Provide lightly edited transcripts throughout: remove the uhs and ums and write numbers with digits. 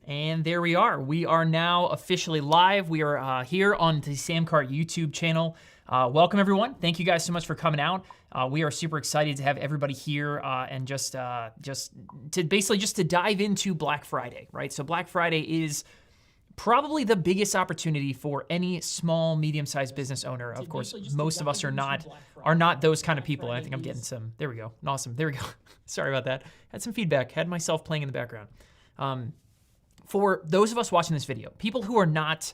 And there we are. We are now officially live. We are here on the Samcart YouTube channel. Welcome everyone. Thank you guys so much for coming out. We are super excited to have everybody here and just to dive into Black Friday, right? So Black Friday is probably the biggest opportunity for any small, medium-sized business owner. Of course, most of us are not those kind of people. And I think I'm getting some. There we go. Awesome. There we go. Sorry about that. Had some feedback. Had myself playing in the background. For those of us watching this video, people who are not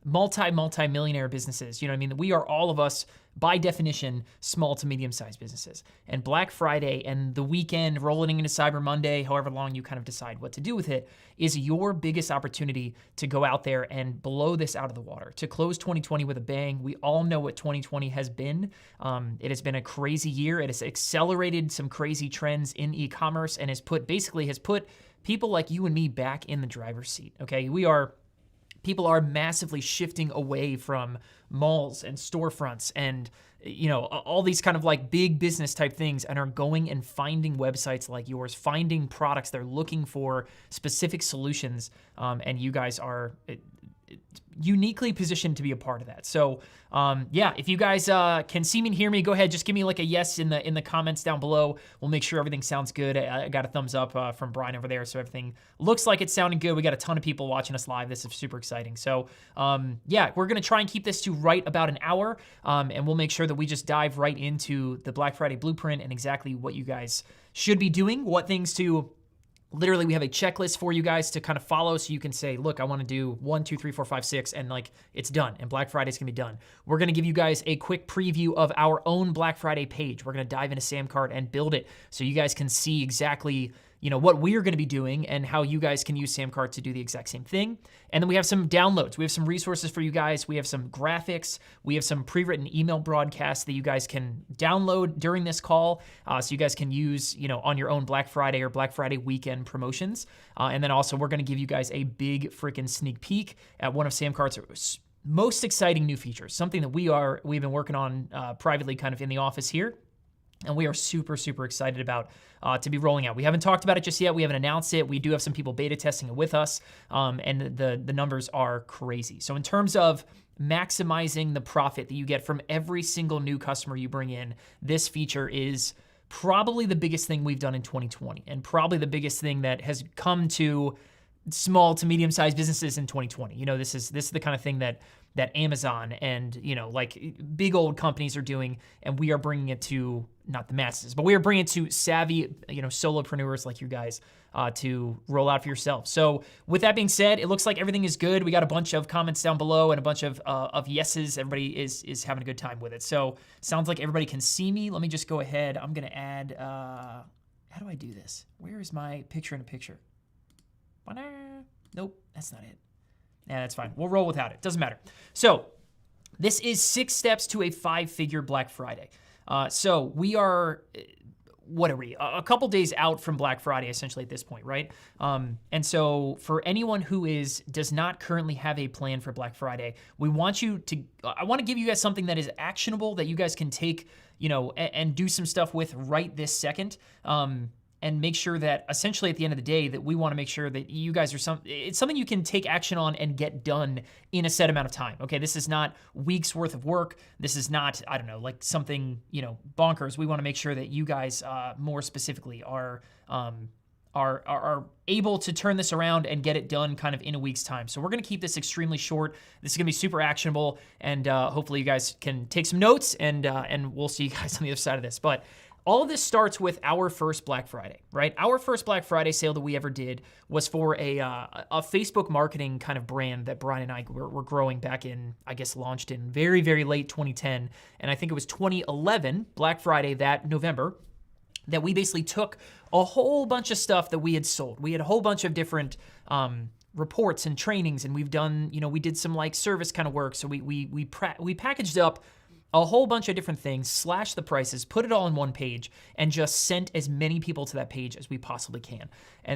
multi-millionaire businesses, you know what I mean? We are all of us, by definition, small to medium-sized businesses. And Black Friday and the weekend, rolling into Cyber Monday, however long you kind of decide what to do with it, is your biggest opportunity to go out there and blow this out of the water, to close 2020 with a bang. We all know what 2020 has been. It has been a crazy year. It has accelerated some crazy trends in e-commerce and has put people like you and me back in the driver's seat, okay? People are massively shifting away from malls and storefronts and, you know, all these kind of like big business type things, and are going and finding websites like yours, finding products. They're looking for specific solutions, and you guys are uniquely positioned to be a part of that. So yeah, if you guys can see me and hear me, go ahead, just give me like a yes in the comments down below. We'll make sure everything sounds good. I got a thumbs up from Brian over there, so everything looks like it's sounding good. We got a ton of people watching us live. This is super exciting. So yeah, we're gonna try and keep this to right about an hour, and we'll make sure that we just dive right into the Black Friday blueprint and exactly what you guys should be doing, what things to. Literally, we have a checklist for you guys to kind of follow, so you can say, look, I want to do 1, 2, 3, 4, 5, 6, and like it's done, and Black Friday's gonna be done. We're gonna give you guys a quick preview of our own Black Friday page. We're gonna dive into Samcart and build it so you guys can see exactly, you know, what we're gonna be doing and how you guys can use Samcart to do the exact same thing. And then we have some downloads. We have some resources for you guys. We have some graphics. We have some pre-written email broadcasts that you guys can download during this call, so you guys can use, you know, on your own Black Friday or Black Friday weekend promotions. And then also we're gonna give you guys a big freaking sneak peek at one of Samcart's most exciting new features, something that we've been working on privately kind of in the office here. And we are super, super excited about to be rolling out. We haven't talked about it just yet. We haven't announced it. We do have some people beta testing it with us, and the numbers are crazy. So in terms of maximizing the profit that you get from every single new customer you bring in, this feature is probably the biggest thing we've done in 2020, and probably the biggest thing that has come to small to medium-sized businesses in 2020. You know, this is the kind of thing that Amazon and, you know, like big old companies are doing, and we are bringing it to, not the masses, but we are bringing it to savvy, you know, solopreneurs like you guys to roll out for yourself. So with that being said, it looks like everything is good. We got a bunch of comments down below and a bunch of yeses. Everybody is having a good time with it. So sounds like everybody can see me. Let me just go ahead. I'm gonna add, how do I do this? Where is my picture in a picture? Nope, that's not it. Yeah, that's fine. We'll roll without it. Doesn't matter. So this is 6 steps to a 5-figure Black Friday. So we are, what are we? A couple days out from Black Friday, essentially at this point, right? And so for anyone who does not currently have a plan for Black Friday, I want to give you guys something that is actionable, that you guys can take, you know, and do some stuff with right this second. And make sure that essentially at the end of the day that we want to make sure that you guys it's something you can take action on and get done in a set amount of time. Okay, this is not weeks worth of work. This is not, I don't know, like something, you know, bonkers. We want to make sure that you guys more specifically are able to turn this around and get it done kind of in a week's time. So we're gonna keep this extremely short. This is gonna be super actionable, and hopefully you guys can take some notes, and we'll see you guys on the other side of this. But all of this starts with our first Black Friday, right? Our first Black Friday sale that we ever did was for a Facebook marketing kind of brand that Brian and I were growing back in, I guess, launched in very, very late 2010. And I think it was 2011, Black Friday, that November, that we basically took a whole bunch of stuff that we had sold. We had a whole bunch of different reports and trainings, and we've done, you know, we did some like service kind of work. So we packaged up a whole bunch of different things, slashed the prices, put it all in one page, and just sent as many people to that page as we possibly can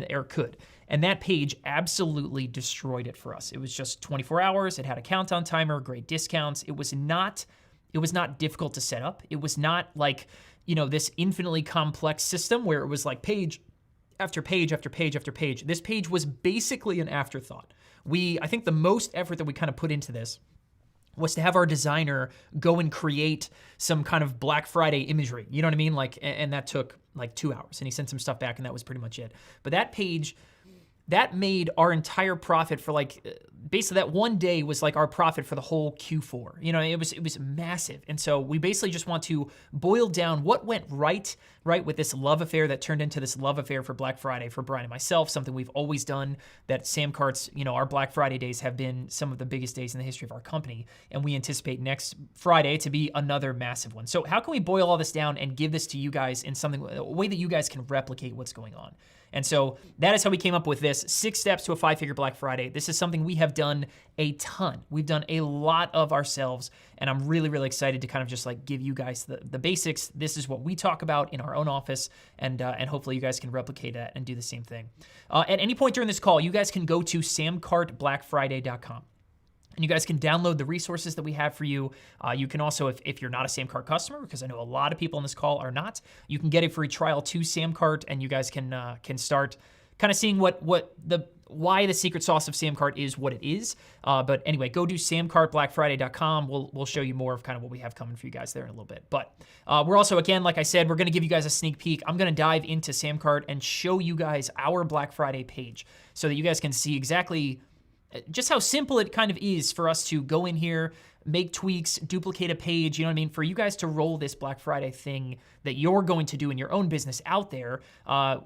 or could. And that page absolutely destroyed it for us. It was just 24 hours. It had a countdown timer, great discounts. It was not difficult to set up. It was not like, you know, this infinitely complex system where it was like page after page after page after page. This page was basically an afterthought. I think the most effort that we kind of put into this was to have our designer go and create some kind of Black Friday imagery. You know what I mean? Like, and that took like 2 hours, and he sent some stuff back, and that was pretty much it. But that page, that made our entire profit for like, basically that one day was like our profit for the whole Q4. You know, it was massive. And so we basically just want to boil down what went right with this love affair that turned into this love affair for Black Friday for Brian and myself, something we've always done, that Sam Cart's, you know, our Black Friday days have been some of the biggest days in the history of our company. And we anticipate next Friday to be another massive one. So how can we boil all this down and give this to you guys in a way that you guys can replicate what's going on? And so that is how we came up with this 6 steps to a 5-figure Black Friday. This is something we have done a ton. We've done a lot of ourselves, and I'm really, really excited to kind of just like give you guys the basics. This is what we talk about in our own office, and hopefully you guys can replicate that and do the same thing. At any point during this call, you guys can go to samcartblackfriday.com. And you guys can download the resources that we have for you. You can also, if you're not a Samcart customer, because I know a lot of people on this call are not, you can get a free trial to Samcart, and you guys can start kind of seeing why the secret sauce of Samcart is what it is. But anyway, go to samcartblackfriday.com. We'll show you more of kind of what we have coming for you guys there in a little bit. But we're also, again, like I said, we're going to give you guys a sneak peek. I'm going to dive into Samcart and show you guys our Black Friday page so that you guys can see exactly just how simple it kind of is for us to go in here, make tweaks, duplicate a page, you know what I mean? For you guys to roll this Black Friday thing that you're going to do in your own business out there,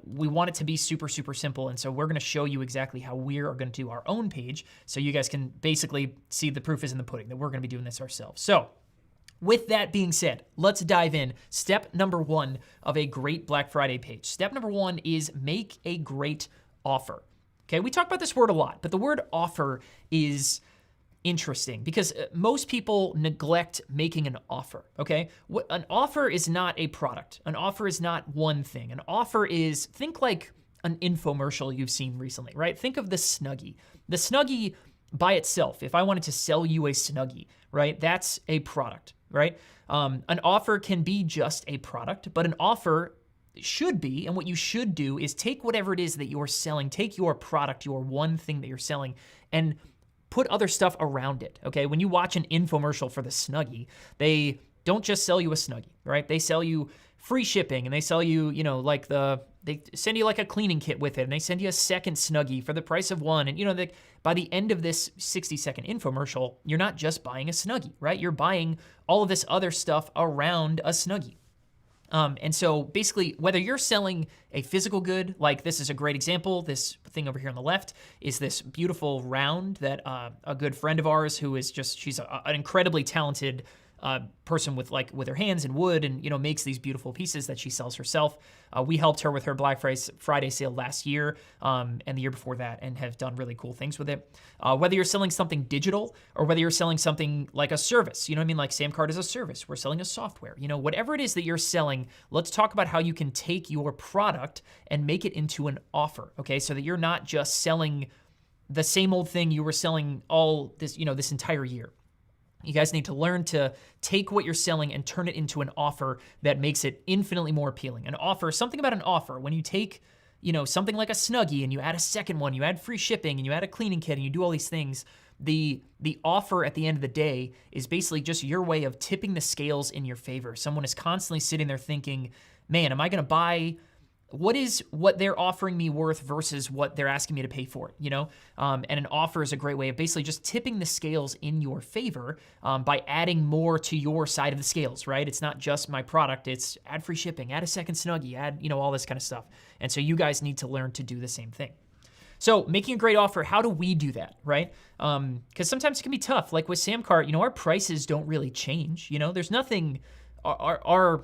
we want it to be super, super simple. And so we're gonna show you exactly how we are gonna do our own page so you guys can basically see the proof is in the pudding, that we're gonna be doing this ourselves. So with that being said, let's dive in. Step number 1 of a great Black Friday page. Step number 1 is make a great offer. Okay, we talk about this word a lot, but the word offer is interesting because most people neglect making an offer, okay? An offer is not a product. An offer is not one thing. An offer is, think like an infomercial you've seen recently, right? Think of the Snuggie. The Snuggie by itself, if I wanted to sell you a Snuggie, right, that's a product, right? An offer can be just a product, but an offer should be, and what you should do is take whatever it is that you're selling, take your product, your one thing that you're selling, and put other stuff around it, okay? When you watch an infomercial for the Snuggie, they don't just sell you a Snuggie, right? They sell you free shipping, and they sell you, you know, like they send you like a cleaning kit with it, and they send you a second Snuggie for the price of one, and you know, by the end of this 60-second infomercial, you're not just buying a Snuggie, right? You're buying all of this other stuff around a Snuggie. And so basically, whether you're selling a physical good, like this is a great example, this thing over here on the left is this beautiful round that a good friend of ours who is just, she's an incredibly talented person with her hands and wood and, you know, makes these beautiful pieces that she sells herself. We helped her with her Black Friday sale last year and the year before that and have done really cool things with it. Whether you're selling something digital or whether you're selling something like a service, you know what I mean? Like Samcart is a service. We're selling a software. You know, whatever it is that you're selling, let's talk about how you can take your product and make it into an offer, okay? So that you're not just selling the same old thing you were selling all this, you know, this entire year. You guys need to learn to take what you're selling and turn it into an offer that makes it infinitely more appealing. An offer, something about an offer, when you take, you know, something like a Snuggie and you add a second one, you add free shipping and you add a cleaning kit and you do all these things, the offer at the end of the day is basically just your way of tipping the scales in your favor. Someone is constantly sitting there thinking, man, am I gonna buy, what is what they're offering me worth versus what they're asking me to pay for it, you know? And an offer is a great way of basically just tipping the scales in your favor by adding more to your side of the scales, right? It's not just my product, it's add free shipping, add a second Snuggie, add, you know, all this kind of stuff. And so you guys need to learn to do the same thing. So making a great offer, how do we do that, right? Because sometimes it can be tough. Like with Samcart, you know, our prices don't really change, you know? There's nothing, our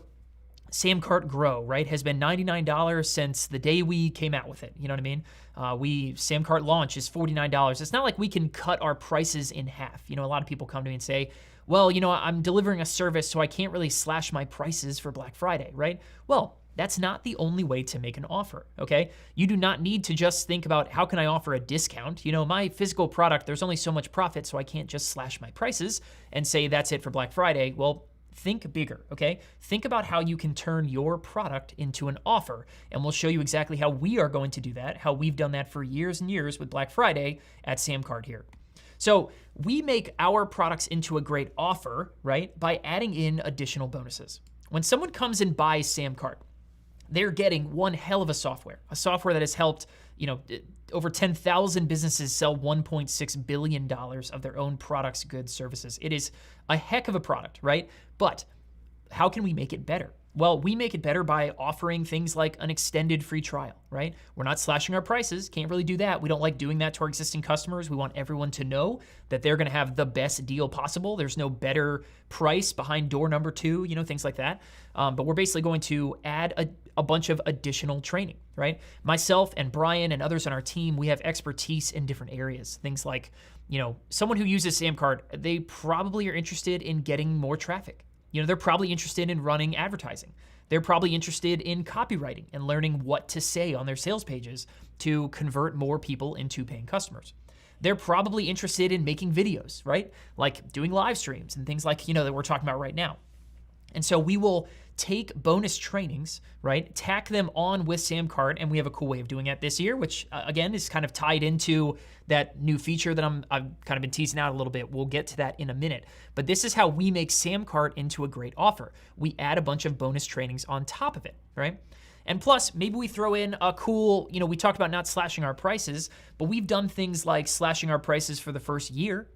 Samcart Grow, right, has been $99 since the day we came out with it. You know what I mean? Samcart Launch is $49. It's not like we can cut our prices in half. You know, a lot of people come to me and say, well, you know, I'm delivering a service, so I can't really slash my prices for Black Friday, right? Well, that's not the only way to make an offer, okay? You do not need to just think about how can I offer a discount? You know, my physical product, there's only so much profit, so I can't just slash my prices and say that's it for Black Friday. Well, think bigger, okay? Think about how you can turn your product into an offer, and we'll show you exactly how we are going to do that, how we've done that for years and years with Black Friday at SamCart here. So we make our products into a great offer, right, by adding in additional bonuses. When someone comes and buys SamCart, they're getting one hell of a software that has helped, over 10,000 businesses sell $1.6 billion of their own products, goods, services. It is a heck of a product, right? But how can we make it better? Well, we make it better by offering things like an extended free trial, right? We're not slashing our prices, can't really do that. We don't like doing that to our existing customers. We want everyone to know that they're gonna have the best deal possible. There's no better price behind door number 2, things like that. But we're basically going to add a bunch of additional training, right? Myself and Brian and others on our team, we have expertise in different areas. Things like, someone who uses SamCart, they probably are interested in getting more traffic. They're probably interested in running advertising. They're probably interested in copywriting and learning what to say on their sales pages to convert more people into paying customers. They're probably interested in making videos, right? Like doing live streams and things like, that we're talking about right now. And so we will take bonus trainings, right, tack them on with SamCart, and we have a cool way of doing it this year, which again is kind of tied into that new feature that I've kind of been teasing out a little bit. We'll get to that in a minute. But this is how we make SamCart into a great offer. We add a bunch of bonus trainings on top of it, right? And plus, maybe we throw in a cool, we talked about not slashing our prices, but we've done things like slashing our prices for the first year.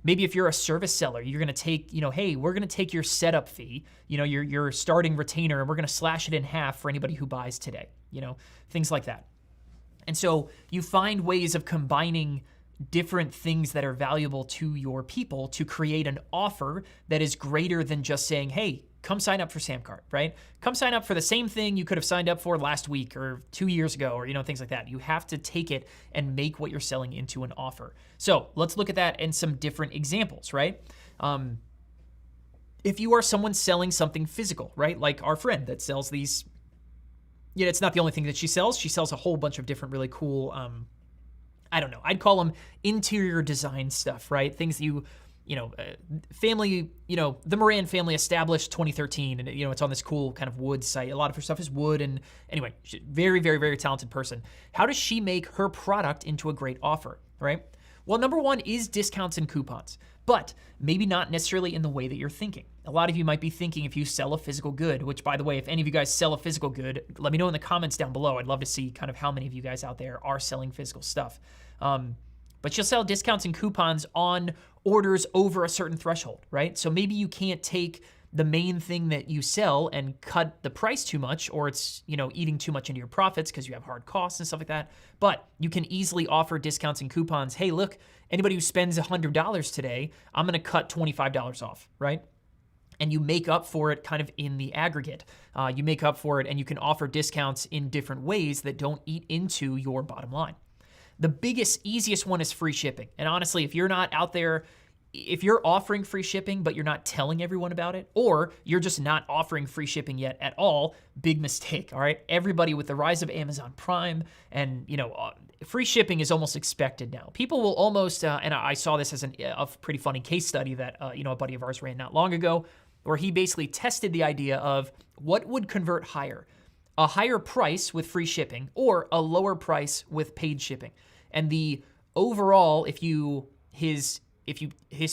Maybe if you're a service seller, you're going to take, hey, we're going to take your setup fee, your starting retainer, and we're going to slash it in half for anybody who buys today, things like that. And so you find ways of combining different things that are valuable to your people to create an offer that is greater than just saying, hey, come sign up for SamCart, right? Come sign up for the same thing you could have signed up for last week or 2 years ago, or things like that. You have to take it and make what you're selling into an offer. So let's look at that in some different examples, right? If you are someone selling something physical, right? Like our friend that sells these, it's not the only thing that she sells. She sells a whole bunch of different really cool, I don't know, I'd call them interior design stuff, right? Things that family, the Moran family established 2013, and it's on this cool kind of wood site. A lot of her stuff is wood, and anyway, she's very, very, very talented person. How does she make her product into a great offer, right? Well, number one is discounts and coupons, but maybe not necessarily in the way that you're thinking. A lot of you might be thinking if you sell a physical good, which by the way, if any of you guys sell a physical good, let me know in the comments down below. I'd love to see kind of how many of you guys out there are selling physical stuff. But you'll sell discounts and coupons on orders over a certain threshold, right? So maybe you can't take the main thing that you sell and cut the price too much, or it's, eating too much into your profits because you have hard costs and stuff like that. But you can easily offer discounts and coupons. Hey, look, anybody who spends $100 today, I'm going to cut $25 off, right? And you make up for it kind of in the aggregate. You make up for it and you can offer discounts in different ways that don't eat into your bottom line. The biggest, easiest one is free shipping. And honestly, if you're not out there, if you're offering free shipping, but you're not telling everyone about it, or you're just not offering free shipping yet at all, big mistake, all right? Everybody, with the rise of Amazon Prime and, free shipping is almost expected now. People will almost, and I saw this as a pretty funny case study that, a buddy of ours ran not long ago, where he basically tested the idea of what would convert higher, a higher price with free shipping or a lower price with paid shipping. And the overall, his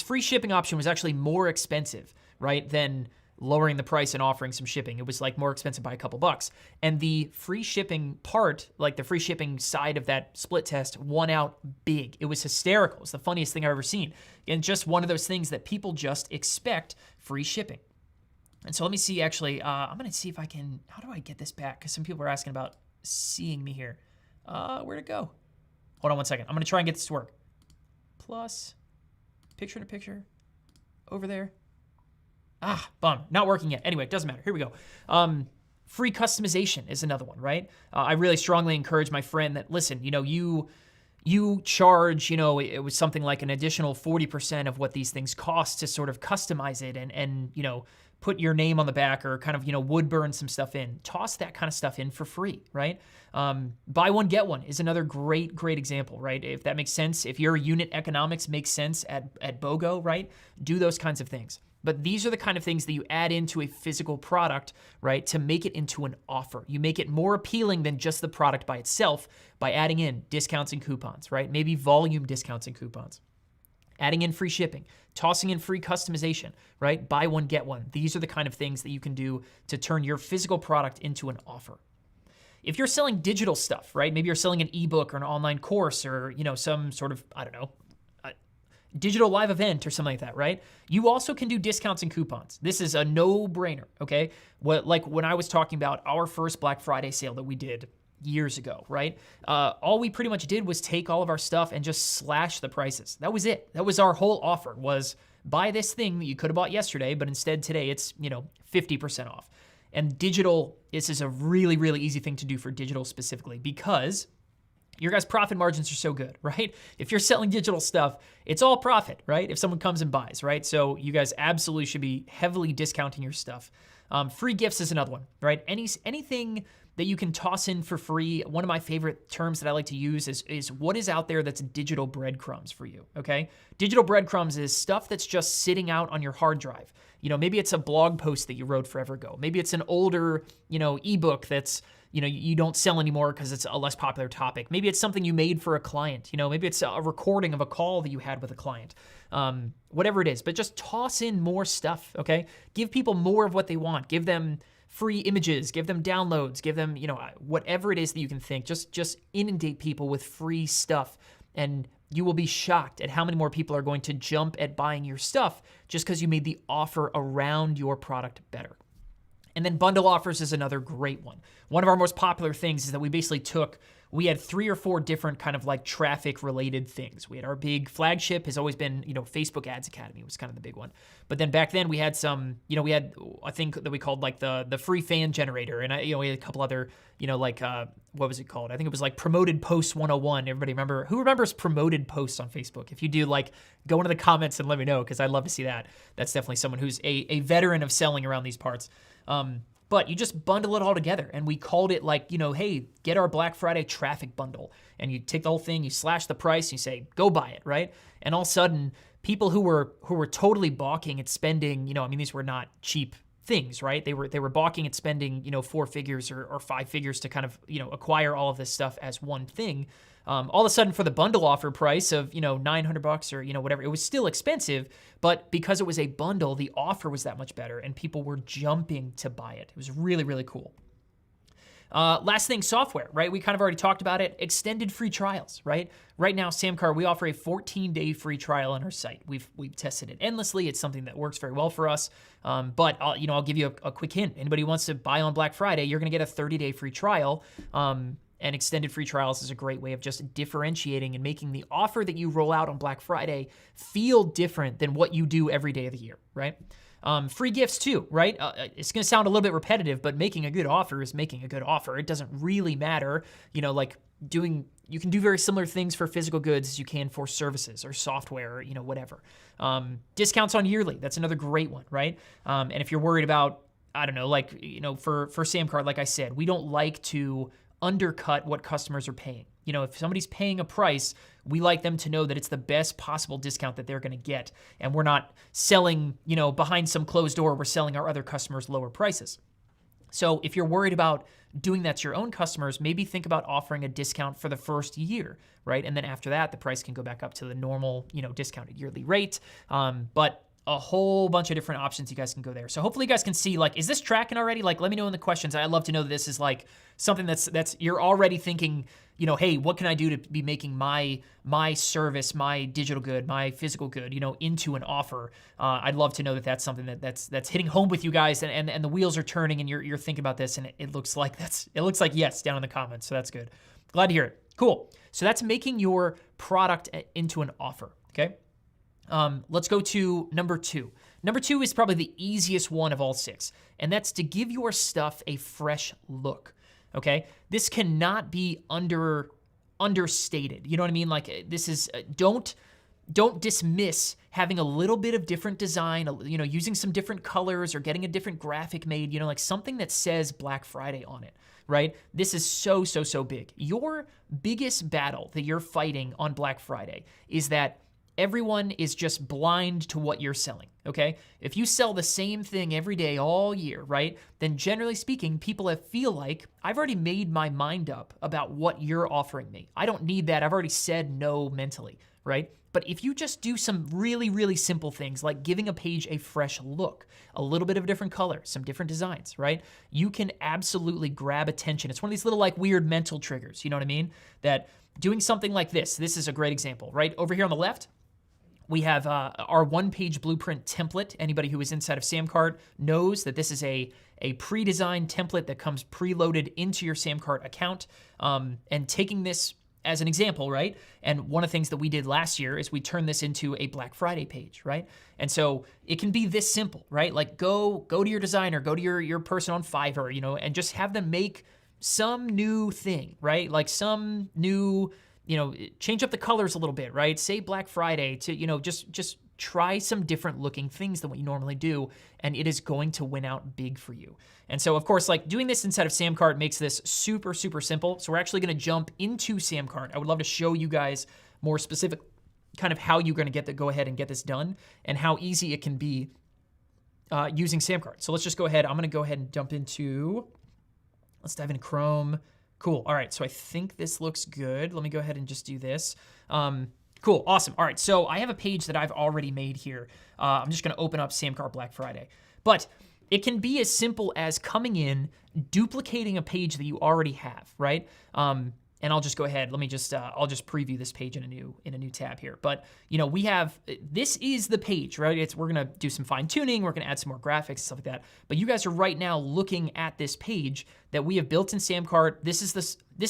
free shipping option was actually more expensive, right, than lowering the price and offering some shipping. It was like more expensive by a couple bucks. And the free shipping part, like the free shipping side of that split test, won out big. It was hysterical. It's the funniest thing I've ever seen. And just one of those things that people just expect free shipping. And so let me see, actually, I'm going to see if I can, how do I get this back? Because some people are asking about seeing me here. Where'd it go? Hold on one second. I'm going to try and get this to work. Plus, picture in a picture, over there. Bum, not working yet. Anyway, it doesn't matter. Here we go. Free customization is another one, right? I really strongly encourage my friend that, listen, you charge, it was something like an additional 40% of what these things cost to sort of customize it and put your name on the back or kind of, wood burn some stuff in. Toss that kind of stuff in for free, right? Buy one, get one is another great example, right? If that makes sense, if your unit economics makes sense at BOGO, right? Do those kinds of things. But these are the kind of things that you add into a physical product, right, to make it into an offer. You make it more appealing than just the product by itself by adding in discounts and coupons, right? Maybe volume discounts and coupons. Adding in free shipping, tossing in free customization, right? Buy one, get one. These are the kind of things that you can do to turn your physical product into an offer. If you're selling digital stuff, right? Maybe you're selling an ebook or an online course or, some sort of, digital live event or something like that, right? You also can do discounts and coupons. This is a no-brainer, okay? Like when I was talking about our first Black Friday sale that we did years ago, right? All we pretty much did was take all of our stuff and just slash the prices. That was it. That was our whole offer, was buy this thing that you could have bought yesterday, but instead today it's, 50% off. And digital, this is a really, really easy thing to do for digital specifically because your guys' profit margins are so good, right? If you're selling digital stuff, it's all profit, right? If someone comes and buys, right? So you guys absolutely should be heavily discounting your stuff. Free gifts is another one, right? Anything that you can toss in for free. One of my favorite terms that I like to use is what is out there that's digital breadcrumbs for you, okay? Digital breadcrumbs is stuff that's just sitting out on your hard drive. Maybe it's a blog post that you wrote forever ago. Maybe it's an older, ebook that's, you don't sell anymore because it's a less popular topic. Maybe it's something you made for a client. Maybe it's a recording of a call that you had with a client. Whatever it is, but just toss in more stuff, okay? Give people more of what they want. Give them free images, give them downloads, give them, whatever it is that you can think. Just inundate people with free stuff, and you will be shocked at how many more people are going to jump at buying your stuff just because you made the offer around your product better. And then bundle offers is another great one. One of our most popular things is that we had 3 or 4 different kind of like traffic related things. We had our big flagship has always been, Facebook Ads Academy was kind of the big one. But then back then we had some, we had, I think that we called like the free fan generator. And we had a couple other, what was it called? I think it was like Promoted Posts 101. Everybody who remembers promoted posts on Facebook? If you do, go into the comments and let me know, because I'd love to see that. That's definitely someone who's a veteran of selling around these parts. But you just bundle it all together, and we called it hey, get our Black Friday traffic bundle. And you take the whole thing, you slash the price, you say, go buy it, right? And all of a sudden, people who were totally balking at spending, these were not cheap things, right? They were balking at spending, 4 figures or 5 figures to kind of, acquire all of this stuff as one thing. All of a sudden, for the bundle offer price of, $900 or, whatever, it was still expensive, but because it was a bundle, the offer was that much better and people were jumping to buy it. It was really, really cool. Last thing, software, right? We kind of already talked about it. Extended free trials, right? Right now, Samcar, we offer a 14-day free trial on our site. We've tested it endlessly. It's something that works very well for us. But I'll give you a quick hint. Anybody who wants to buy on Black Friday, you're going to get a 30-day free trial. And extended free trials is a great way of just differentiating and making the offer that you roll out on Black Friday feel different than what you do every day of the year, right? Free gifts too, right? It's going to sound a little bit repetitive, but making a good offer is making a good offer. It doesn't really matter, you can do very similar things for physical goods as you can for services or software or, whatever. Discounts on yearly, that's another great one, right? And if you're worried about, for Samcard, like I said, we don't like to undercut what customers are paying. If somebody's paying a price, we like them to know that it's the best possible discount that they're going to get. And we're not selling, behind some closed door, we're selling our other customers lower prices. So if you're worried about doing that to your own customers, maybe think about offering a discount for the first year, right? And then after that, the price can go back up to the normal, discounted yearly rate. But a whole bunch of different options you guys can go there. So hopefully you guys can see, is this tracking already? Let me know in the questions. I'd love to know that this is something that's you're already thinking, hey, what can I do to be making my service, my digital good, my physical good, into an offer. I'd love to know that that's something that's hitting home with you guys, and the wheels are turning, and you're thinking about this, and it looks like yes down in the comments. So that's good. Glad to hear it. Cool. So that's making your product into an offer. Okay. Let's go to number 2. Number 2 is probably the easiest one of all 6, and that's to give your stuff a fresh look, okay? This cannot be understated. You know what I mean? This is, don't dismiss having a little bit of different design, using some different colors or getting a different graphic made, something that says Black Friday on it, right? This is so big. Your biggest battle that you're fighting on Black Friday is that everyone is just blind to what you're selling, okay? If you sell the same thing every day all year, right, then generally speaking, people feel like, I've already made my mind up about what you're offering me. I don't need that. I've already said no mentally, right? But if you just do some really, really simple things like giving a page a fresh look, a little bit of a different color, some different designs, right? You can absolutely grab attention. It's one of these little like weird mental triggers, you know what I mean? That doing something like this is a great example, right? Over here on the left, we have our one-page blueprint template. Anybody who is inside of Samcart knows that this is a pre-designed template that comes preloaded into your Samcart account. And taking this as an example, right? And one of the things that we did last year is we turned this into a Black Friday page, right? And so it can be this simple, right? Like go to your designer, go to your person on Fiverr, you know, and just have them make some new thing, right? Like some new, you know, change up the colors a little bit, right? Say Black Friday to, you know, just try some different looking things than what you normally do, and it is going to win out big for you. And so, of course, like doing this inside of Samcart makes this super, super simple. So we're actually gonna jump into Samcart. I would love to show you guys more specific kind of how you're gonna go ahead and get this done and how easy it can be using Samcart. So let's just go ahead. I'm gonna go ahead and jump into, let's dive into Chrome. Cool, all right, so I think this looks good. Let me go ahead and just do this. Cool, awesome. All right, so I have a page that I've already made here. I'm just gonna open up Samcart Black Friday. But it can be as simple as coming in, duplicating a page that you already have, right? And I'll just go ahead, let me just, I'll just preview this page in a new tab here. But, you know, we have, this is the page, right? We're gonna do some fine tuning, we're gonna add some more graphics, stuff like that. But you guys are right now looking at this page that we have built in Samcart. This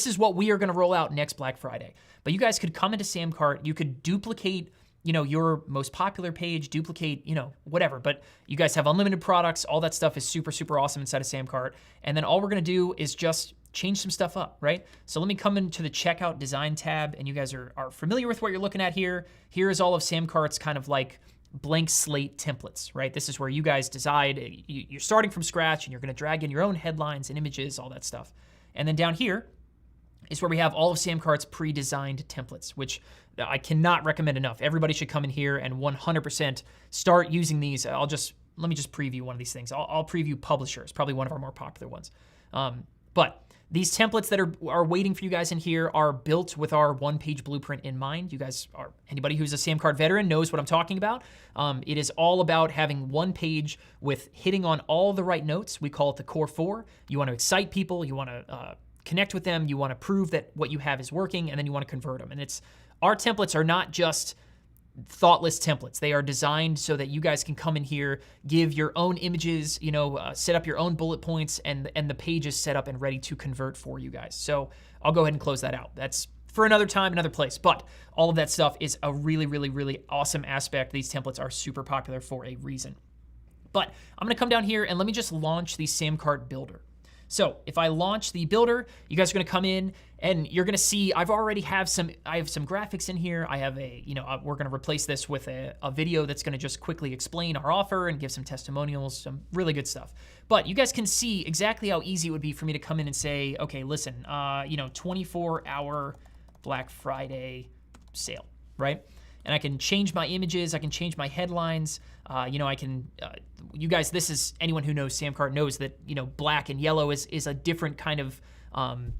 is what we are gonna roll out next Black Friday. But you guys could come into Samcart, you could duplicate, you know, your most popular page, duplicate, you know, whatever. But you guys have unlimited products, all that stuff is super, super awesome inside of Samcart. And then all we're gonna do is just change some stuff up, right? So let me come into the checkout design tab, and you guys are familiar with what you're looking at here. Here is all of Samcart's kind of like blank slate templates, right? This is where you guys decide, you're starting from scratch and you're gonna drag in your own headlines and images, all that stuff. And then down here is where we have all of Samcart's pre-designed templates, which I cannot recommend enough. Everybody should come in here and 100% start using these. Let me just preview one of these things. I'll preview Publishers, probably one of our more popular ones. But these templates that are waiting for you guys in here are built with our one-page blueprint in mind. You guys anybody who's a Samcart veteran knows what I'm talking about. It is all about having one page with hitting on all the right notes. We call it the core four. You want to excite people, you want to connect with them, you want to prove that what you have is working, and then you want to convert them. And our templates are not just thoughtless templates. They are designed so that you guys can come in here, give your own images, you know, set up your own bullet points, and the page is set up and ready to convert for you guys. So I'll go ahead and close that out. That's for another time, another place. But all of that stuff is a really, really, really awesome aspect. These templates are super popular for a reason. But I'm gonna come down here and let me just launch the Samcart Builder. So if I launch the builder, you guys are gonna come in and you're gonna see I have some graphics in here. I have we're gonna replace this with a video that's gonna just quickly explain our offer and give some testimonials, some really good stuff. But you guys can see exactly how easy it would be for me to come in and say, okay, listen, 24-hour Black Friday sale, right? And I can change my images, I can change my headlines. You guys, this is, anyone who knows Samcart knows that, black and yellow is a different kind of, what am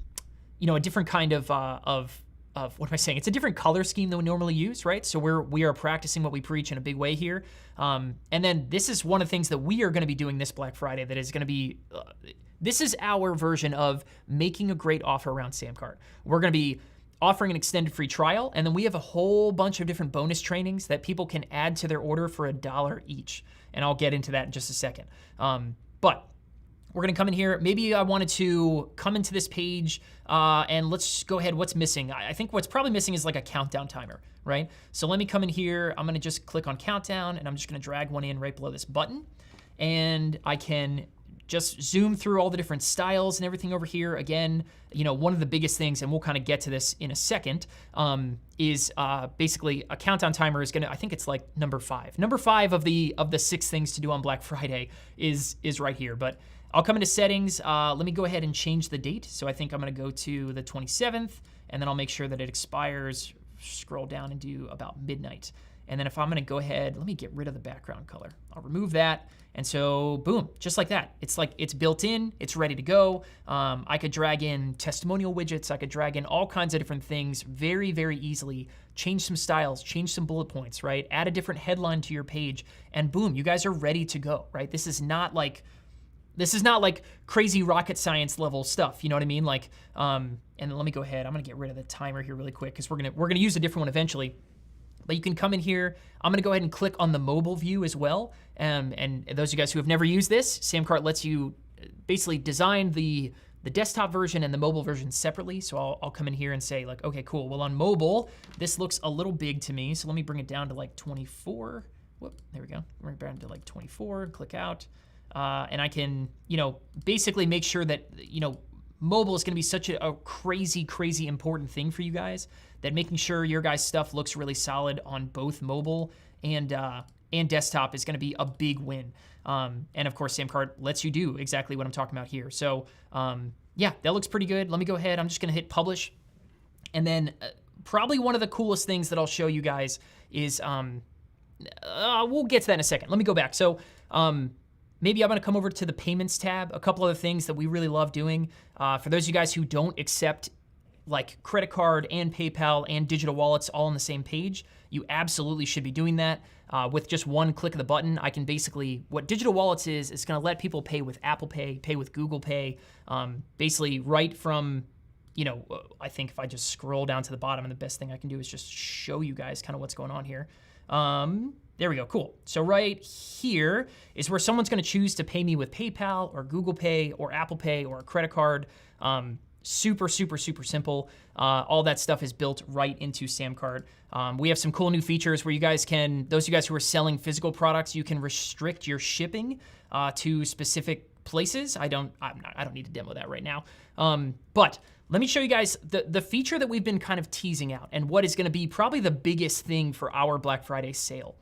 I saying? It's a different color scheme than we normally use, right? So we are practicing what we preach in a big way here. And then this is one of the things that we are gonna be doing this Black Friday that is gonna be, this is our version of making a great offer around Samcart. We're gonna be offering an extended free trial, and then we have a whole bunch of different bonus trainings that people can add to their order for $1 each. And I'll get into that in just a second. But we're gonna come in here. Maybe I wanted to come into this page and let's go ahead, what's missing? I think what's probably missing is like a countdown timer, right? So let me come in here, I'm gonna just click on countdown and I'm just gonna drag one in right below this button. And I can just zoom through all the different styles and everything over here. Again, one of the biggest things, and we'll kind of get to this in a second, is basically a countdown timer is gonna, I think it's like number 5. Number 5 of the 6 things to do on Black Friday is right here. But I'll come into settings. Let me go ahead and change the date. So I think I'm gonna go to the 27th, and then I'll make sure that it expires, scroll down and do about midnight. And then if I'm gonna go ahead, let me get rid of the background color. I'll remove that. And so boom, just like that. It's like it's built in, it's ready to go. I could drag in testimonial widgets. I could drag in all kinds of different things very, very easily. Change some styles, change some bullet points, right? Add a different headline to your page, and boom, you guys are ready to go, right? This is not like crazy rocket science level stuff, you know what I mean? Like, and let me go ahead. I'm gonna get rid of the timer here really quick because we're gonna use a different one eventually. But you can come in here. I'm gonna go ahead and click on the mobile view as well. And those of you guys who have never used this, Samcart lets you basically design the desktop version and the mobile version separately. So I'll come in here and say like, okay, cool. Well, on mobile, this looks a little big to me. So let me bring it down to like 24. Whoop, there we go. Bring it down to like 24, click out. And I can, basically make sure that, mobile is gonna be such a crazy, crazy important thing for you guys that making sure your guys' stuff looks really solid on both mobile and desktop is gonna be a big win. And of course, Samcart lets you do exactly what I'm talking about here. So yeah, that looks pretty good. Let me go ahead, I'm just gonna hit publish. And then probably one of the coolest things that I'll show you guys is, we'll get to that in a second. Let me go back. So maybe I'm gonna come over to the payments tab. A couple other things that we really love doing. For those of you guys who don't accept like credit card and PayPal and digital wallets all on the same page, you absolutely should be doing that. With just one click of the button, I can basically, what digital wallets is, it's gonna let people pay with Apple Pay, pay with Google Pay, basically right from, I think if I just scroll down to the bottom, and the best thing I can do is just show you guys kind of what's going on here. There we go, cool. So right here is where someone's gonna choose to pay me with PayPal or Google Pay or Apple Pay or a credit card. Super, super, super simple. All that stuff is built right into Samcart. We have some cool new features where you guys can, those of you guys who are selling physical products, you can restrict your shipping to specific places. I don't need to demo that right now. But let me show you guys the feature that we've been kind of teasing out and what is gonna be probably the biggest thing for our Black Friday sale.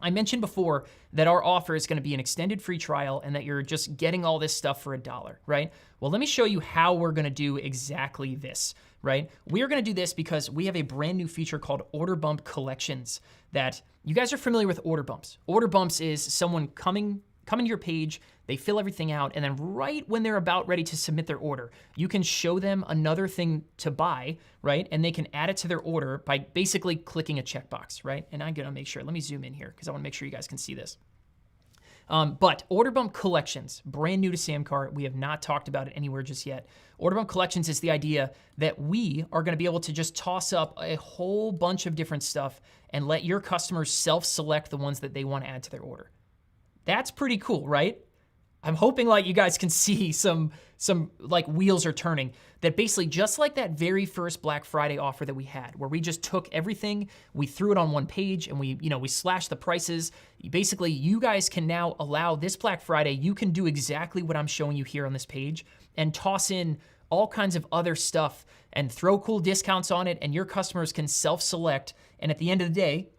I mentioned before that our offer is gonna be an extended free trial and that you're just getting all this stuff for $1, right? Well, let me show you how we're gonna do exactly this, right? We are gonna do this because we have a brand new feature called Order Bump Collections that you guys are familiar with order bumps. Order bumps is someone coming to your page, they fill everything out, and then right when they're about ready to submit their order, you can show them another thing to buy, right? And they can add it to their order by basically clicking a checkbox, right? And I'm gonna make sure, let me zoom in here because I wanna make sure you guys can see this. But Order Bump Collections, brand new to Samcart. We have not talked about it anywhere just yet. Order Bump Collections is the idea that we are gonna be able to just toss up a whole bunch of different stuff and let your customers self-select the ones that they wanna add to their order. That's pretty cool, right? I'm hoping like you guys can see some like wheels are turning, that basically just like that very first Black Friday offer that we had, where we just took everything, we threw it on one page and we slashed the prices. Basically, you guys can now allow this Black Friday, you can do exactly what I'm showing you here on this page and toss in all kinds of other stuff and throw cool discounts on it, and your customers can self-select. And at the end of the day,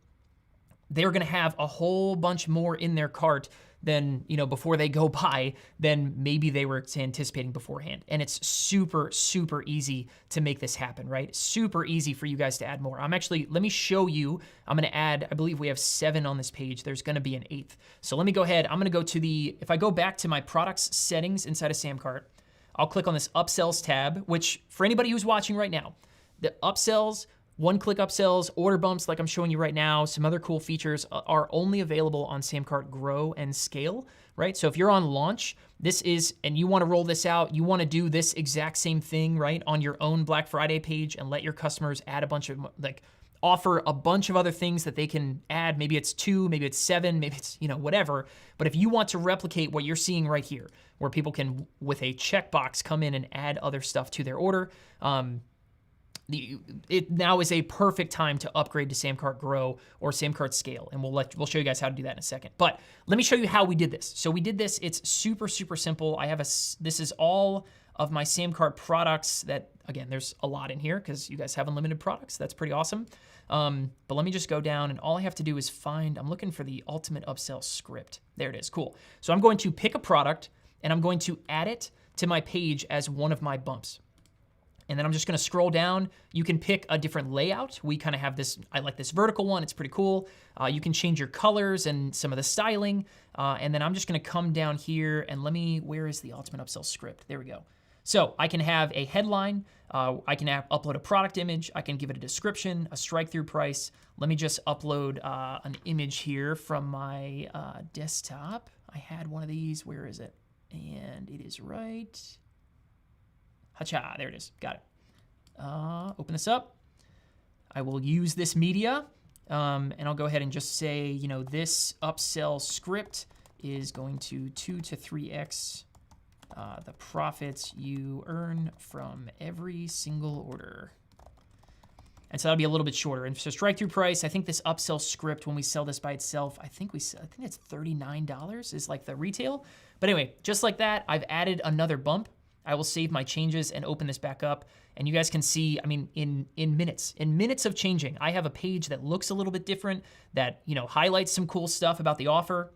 they're gonna have a whole bunch more in their cart than, before they go buy than maybe they were anticipating beforehand. And it's super, super easy to make this happen, right? Super easy for you guys to add more. Let me show you, I'm gonna add, I believe we have 7 on this page. There's gonna be an 8th. So let me go ahead, I'm gonna go to if I go back to my products settings inside of Samcart, I'll click on this upsells tab, which for anybody who's watching right now, the upsells, one-click upsells, order bumps like I'm showing you right now, some other cool features are only available on Samcart Grow and Scale, right? So if you're on launch, and you wanna roll this out, you wanna do this exact same thing, right, on your own Black Friday page and let your customers add a bunch of, offer a bunch of other things that they can add. Maybe it's 2, maybe it's 7, maybe it's, whatever. But if you want to replicate what you're seeing right here, where people can, with a checkbox, come in and add other stuff to their order, it now is a perfect time to upgrade to Samcart Grow or Samcart Scale, and we'll show you guys how to do that in a second. But let me show you how we did this. So we did this, it's super, super simple. This is all of my Samcart products that, again, there's a lot in here because you guys have unlimited products. That's pretty awesome. But let me just go down, and all I have to do is I'm looking for the ultimate upsell script. There it is, cool. So I'm going to pick a product and I'm going to add it to my page as one of my bumps. And then I'm just gonna scroll down. You can pick a different layout. We kind of have this, I like this vertical one, it's pretty cool. You can change your colors and some of the styling. And then I'm just gonna come down here and where is the ultimate upsell script? There we go. So I can have a headline, I can upload a product image, I can give it a description, a strike-through price. Let me just upload an image here from my desktop. I had one of these, where is it? And it is right. Hacha, there it is, got it. Open this up. I will use this media, and I'll go ahead and just say, you know, this upsell script is going to 2 to 3x the profits you earn from every single order. And so that'll be a little bit shorter. And so strike-through price, I think this upsell script, when we sell this by itself, I think it's $39 is like the retail. But anyway, just like that, I've added another bump. I will save my changes and open this back up. And you guys can see, I mean, in minutes of changing, I have a page that looks a little bit different, that, you know, highlights some cool stuff about the offer,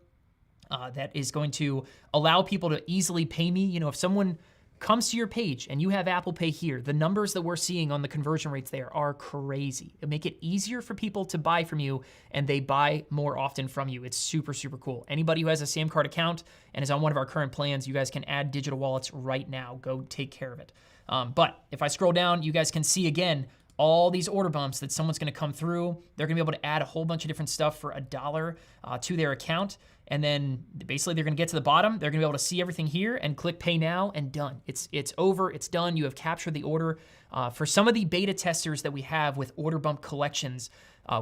that is going to allow people to easily pay me. You know, if someone comes to your page and you have Apple Pay here, the numbers that we're seeing on the conversion rates there are crazy. It make it easier for people to buy from you, and they buy more often from you. It's super, super cool. Anybody who has a SamCart account and is on one of our current plans, you guys can add digital wallets right now. Go take care of it. But if I scroll down, you guys can see again, all these order bumps that someone's gonna come through. They're gonna be able to add a whole bunch of different stuff for $1 to their account. And then basically they're gonna get to the bottom. They're gonna be able to see everything here and click pay now, and done. It's over, it's done. You have captured the order. For some of the beta testers that we have with order bump collections,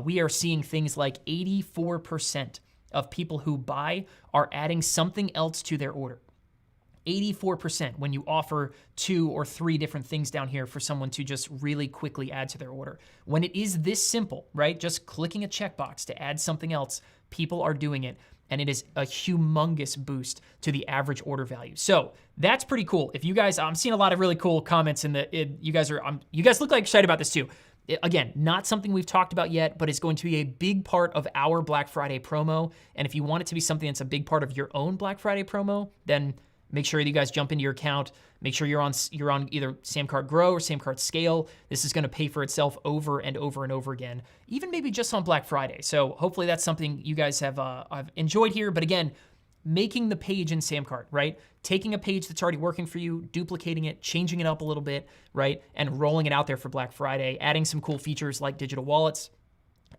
we are seeing things like 84% of people who buy are adding something else to their order. 84% when you offer 2 or 3 different things down here for someone to just really quickly add to their order. When it is this simple, right? Just clicking a checkbox to add something else, people are doing it, and it is a humongous boost to the average order value. So that's pretty cool. If you guys, I'm seeing a lot of really cool comments you guys look like excited about this too. Again, not something we've talked about yet, but it's going to be a big part of our Black Friday promo. And if you want it to be something that's a big part of your own Black Friday promo, then make sure that you guys jump into your account. Make sure you're on either SamCart Grow or SamCart Scale. This is gonna pay for itself over and over and over again, even maybe just on Black Friday. So hopefully that's something you guys have enjoyed here. But again, making the page in SamCart, right? Taking a page that's already working for you, duplicating it, changing it up a little bit, right? And rolling it out there for Black Friday, adding some cool features like digital wallets,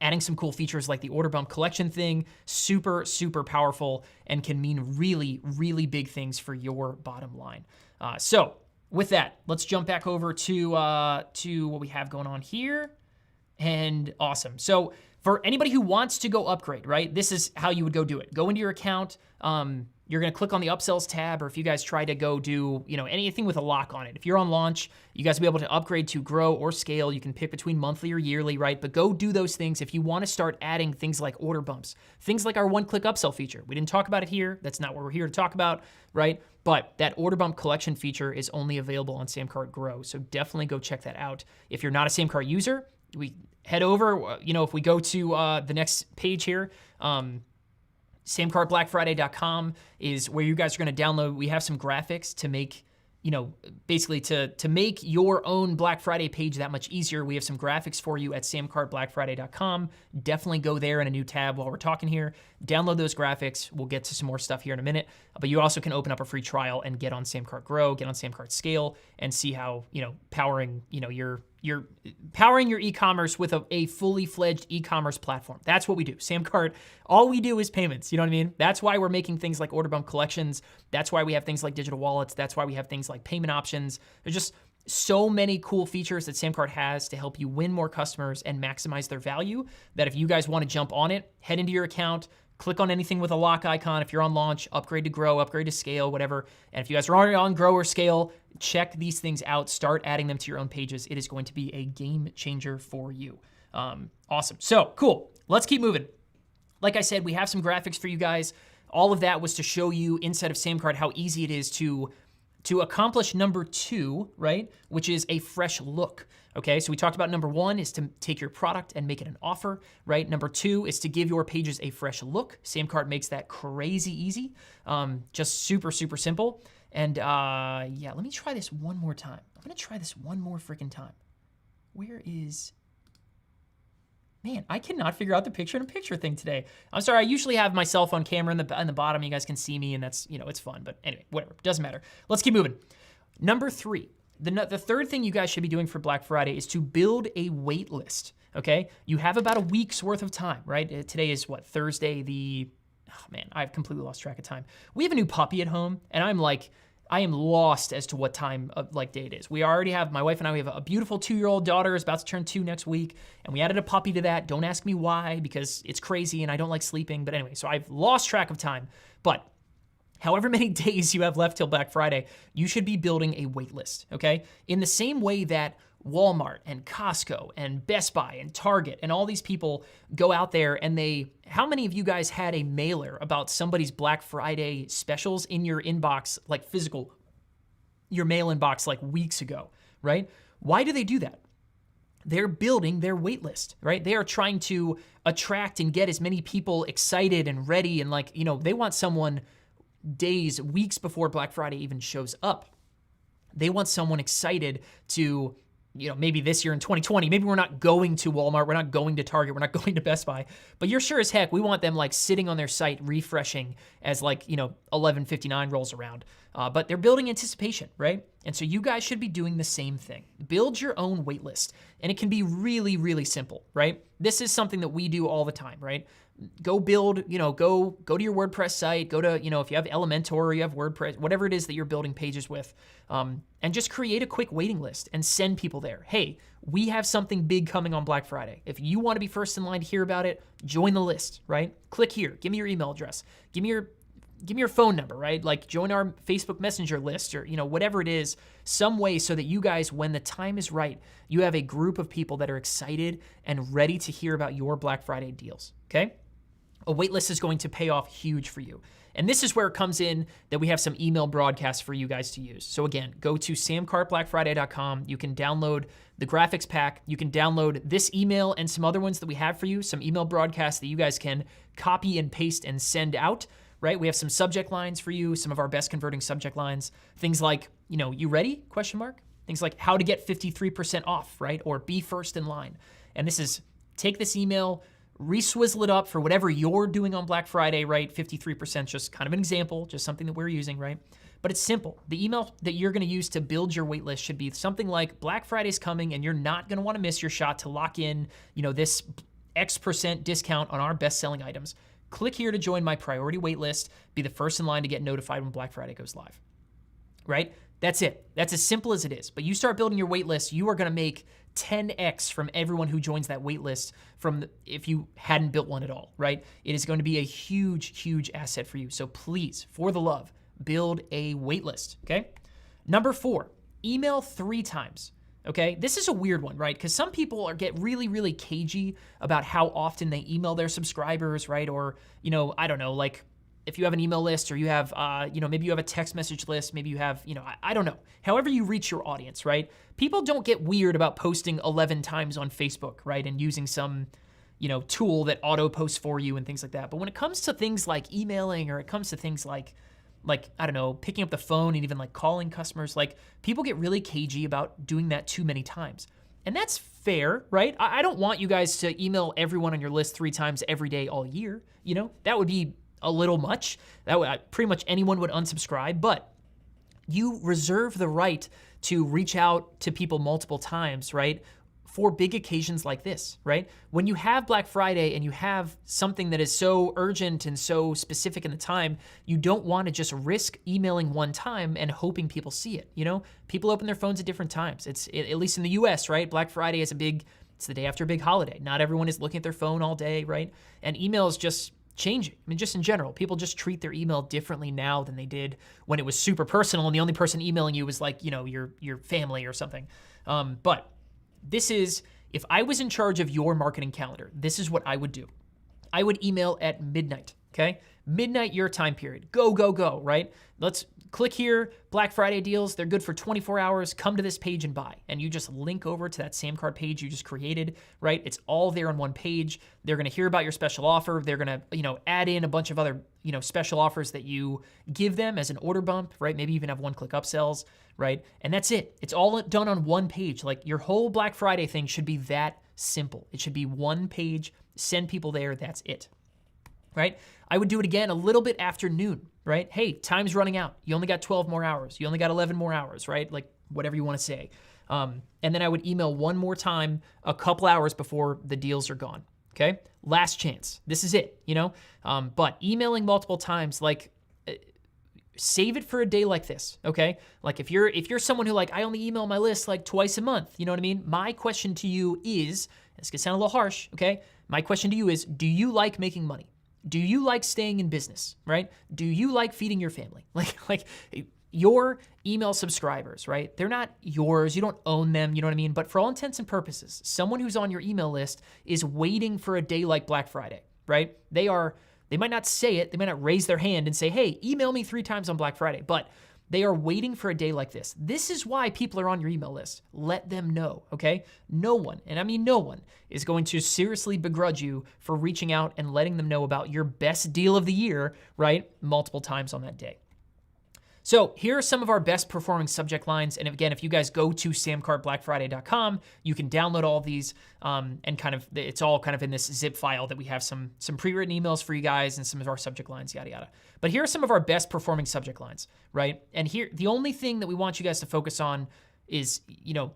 adding some cool features like the order bump collection thing, super, super powerful, and can mean really, really big things for your bottom line. So with that, let's jump back over to what we have going on here. And awesome. So for anybody who wants to go upgrade, right? This is how you would go do it. Go into your account. You're gonna click on the upsells tab, or if you guys try to go do, you know, anything with a lock on it. If you're on launch, you guys will be able to upgrade to Grow or Scale. You can pick between monthly or yearly, right? But go do those things if you wanna start adding things like order bumps, things like our one-click upsell feature. We didn't talk about it here. That's not what we're here to talk about, right? But that order bump collection feature is only available on SamCart Grow. So definitely go check that out. If you're not a SamCart user, we head over, you know, if we go to the next page here, SamCartBlackFriday.com is where you guys are going to download. We have some graphics to make, you know, basically to make your own Black Friday page that much easier. We have some graphics for you at SamCartBlackFriday.com. Definitely go there in a new tab while we're talking here. Download those graphics. We'll get to some more stuff here in a minute. But you also can open up a free trial and get on SamCart Grow, get on SamCart Scale, and see how, you know, powering, you know, you're powering your e-commerce with a fully fledged e-commerce platform. That's what we do. SamCart, all we do is payments. You know what I mean? That's why we're making things like order bump collections. That's why we have things like digital wallets. That's why we have things like payment options. There's just so many cool features that SamCart has to help you win more customers and maximize their value, that if you guys want to jump on it, head into your account, click on anything with a lock icon. If you're on launch, upgrade to Grow, upgrade to Scale, whatever. And if you guys are already on Grow or Scale, check these things out. Start adding them to your own pages. It is going to be a game changer for you. Awesome. So cool. Let's keep moving. Like I said, we have some graphics for you guys. All of that was to show you inside of SamCart how easy it is to accomplish number 2, right? Which is a fresh look. Okay, so we talked about number 1 is to take your product and make it an offer, right? Number 2 is to give your pages a fresh look. SamCart makes that crazy easy, just super, super simple. And yeah, let me try this one more time. I'm gonna try this one more freaking time. Where is, man, I cannot figure out the picture-in-a-picture thing today. I'm sorry, I usually have myself on camera in the bottom. You guys can see me, and that's, you know, it's fun. But anyway, whatever, doesn't matter. Let's keep moving. Number 3, the third thing you guys should be doing for Black Friday is to build a wait list, okay? You have about a week's worth of time, right? Today is what, Thursday, oh man, I've completely lost track of time. We have a new puppy at home, and I am lost as to what time of day it is. We already have, my wife and I, we have a beautiful 2-year-old daughter who's about to turn 2 next week, and we added a puppy to that. Don't ask me why, because it's crazy and I don't like sleeping. But anyway, so I've lost track of time. But however many days you have left till Black Friday, you should be building a wait list, okay? In the same way that Walmart and Costco and Best Buy and Target and all these people go out there and how many of you guys had a mailer about somebody's Black Friday specials in your inbox, like physical, your mail inbox like weeks ago, right? Why do they do that? They're building their wait list, right? They are trying to attract and get as many people excited and ready, and they want someone days, weeks before Black Friday even shows up. They want someone excited to, maybe this year in 2020, maybe we're not going to Walmart, we're not going to Target, we're not going to Best Buy, but you're sure as heck, we want them sitting on their site refreshing as 11:59 rolls around. But they're building anticipation, right? And so you guys should be doing the same thing. Build your own wait list. And it can be really, really simple, right? This is something that we do all the time, right? Go build, go to your WordPress site, go to, if you have Elementor or you have WordPress, whatever it is that you're building pages with, and just create a quick waiting list and send people there. Hey, we have something big coming on Black Friday. If you want to be first in line to hear about it, join the list, right? Click here, give me your email address, give me your phone number, right? Join our Facebook Messenger list or, whatever it is, some way so that you guys, when the time is right, you have a group of people that are excited and ready to hear about your Black Friday deals, okay? A waitlist is going to pay off huge for you. And this is where it comes in that we have some email broadcasts for you guys to use. So again, go to samcartblackfriday.com. You can download the graphics pack. You can download this email and some other ones that we have for you, some email broadcasts that you guys can copy and paste and send out, right? We have some subject lines for you, some of our best converting subject lines. Things like, you ready? ? Things like how to get 53% off, right? Or be first in line. And this is, take this email, re-swizzle it up for whatever you're doing on Black Friday, right? 53%, just kind of an example, just something that we're using, right? But it's simple. The email that you're gonna use to build your waitlist should be something like Black Friday's coming and you're not gonna wanna miss your shot to lock in, this X% discount on our best-selling items. Click here to join my priority waitlist, be the first in line to get notified when Black Friday goes live, right? That's it. That's as simple as it is. But you start building your waitlist, you are gonna make 10x from everyone who joins that wait list from if you hadn't built one at all, right? It is going to be a huge, huge asset for you. So please, for the love, build a wait list, okay? Number 4, email 3 times, okay? This is a weird one, right? Because some people get really, really cagey about how often they email their subscribers, right? Or, I don't know, if you have an email list or you have, maybe you have a text message list, maybe you have, I don't know. However you reach your audience, right? People don't get weird about posting 11 times on Facebook, right? And using some, tool that auto posts for you and things like that. But when it comes to things like emailing or it comes to things like, I don't know, picking up the phone and even calling customers, people get really cagey about doing that too many times. And that's fair, right? I don't want you guys to email everyone on your list 3 times every day all year. That would be a little much. That would, pretty much anyone would unsubscribe, but you reserve the right to reach out to people multiple times, right? For big occasions like this, right? When you have Black Friday and you have something that is so urgent and so specific in the time, you don't want to just risk emailing one time and hoping people see it. People open their phones at different times. It's at least in the US, right? Black Friday is it's the day after a big holiday. Not everyone is looking at their phone all day, right? And email is just changing. Just in general, people just treat their email differently now than they did when it was super personal and the only person emailing you was your family or something. But this is, if I was in charge of your marketing calendar, this is what I would do. I would email at midnight, okay? Midnight your time period. Go, go, go, right? Let's click here, Black Friday deals. They're good for 24 hours. Come to this page and buy. And you just link over to that SamCart page you just created, right? It's all there on one page. They're going to hear about your special offer. They're going to, add in a bunch of other, special offers that you give them as an order bump, right? Maybe even have one-click upsells, right? And that's it. It's all done on one page. Like your whole Black Friday thing should be that simple. It should be one page. Send people there. That's it. Right? I would do it again a little bit after noon, right? Hey, time's running out. You only got 12 more hours. You only got 11 more hours, right? Like whatever you want to say. And then I would email one more time a couple hours before the deals are gone, okay? Last chance. This is it, But emailing multiple times, like save it for a day like this, okay? Like if you're someone who I only email my list like twice a month, you know what I mean? My question to you is, this could sound a little harsh, okay? My question to you is, do you like making money? Do you like staying in business, right? Do you like feeding your family? Like your email subscribers, right? They're not yours. You don't own them, you know what I mean? But for all intents and purposes, someone who's on your email list is waiting for a day like Black Friday, right? They might not say it. They might not raise their hand and say, hey, email me 3 times on Black Friday, but they are waiting for a day like this. This is why people are on your email list. Let them know, okay? No one, and I mean no one, is going to seriously begrudge you for reaching out and letting them know about your best deal of the year, right? Multiple times on that day. So here are some of our best performing subject lines. And again, if you guys go to samcartblackfriday.com, you can download all of these and it's all kind of in this zip file that we have some pre-written emails for you guys and some of our subject lines, yada, yada. But here are some of our best performing subject lines, right? And here, the only thing that we want you guys to focus on is,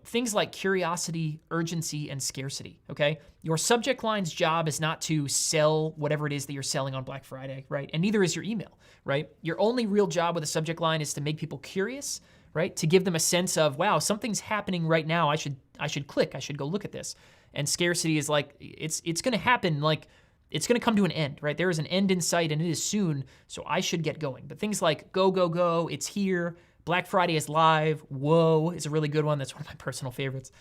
things like curiosity, urgency, and scarcity, okay? Your subject line's job is not to sell whatever it is that you're selling on Black Friday, right? And neither is your email, right? Your only real job with a subject line is to make people curious, right? To give them a sense of, wow, something's happening right now. I should click. I should go look at this. And scarcity is like, it's going to happen, like, it's going to come to an end, right? There is an end in sight and it is soon, so I should get going. But things like go, go, go, it's here, Black Friday is live, whoa is a really good one. That's one of my personal favorites.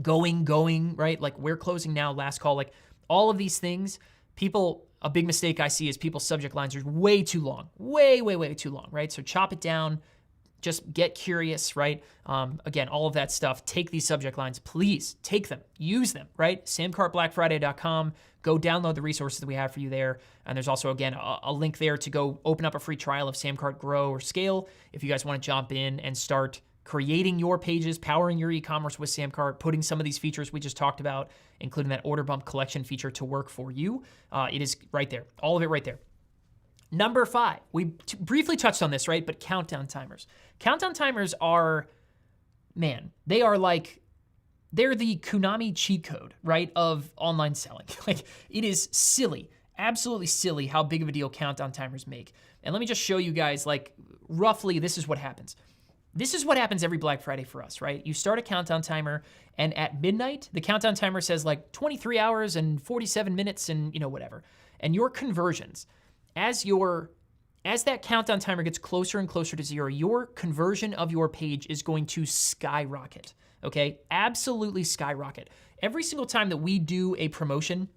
Going, right? Like we're closing now, last call, like all of these things, a big mistake I see is people's subject lines are way too long, way, way, way too long, right? So chop it down, just get curious, right? Again, all of that stuff, take these subject lines, please take them, use them, right? samcartblackfriday.com, go download the resources that we have for you there. And there's also, again, a link there to go open up a free trial of SamCart Grow or Scale if you guys want to jump in and start creating your pages, powering your e-commerce with SamCart, putting some of these features we just talked about, including that order bump collection feature to work for you. It is right there, all of it right there. Number 5, we briefly touched on this, right? But countdown timers. Countdown timers are, they are they're the Konami cheat code, right, of online selling. Like, it is silly, absolutely silly how big of a deal countdown timers make. And let me just show you guys, like, roughly this is what happens. This is what happens every Black Friday for us, right? You start a countdown timer, and at midnight, the countdown timer says, like, 23 hours and 47 minutes and, whatever. And your conversions, as that countdown timer gets closer and closer to 0, your conversion of your page is going to skyrocket, okay? Absolutely skyrocket. Every single time that we do a promotion,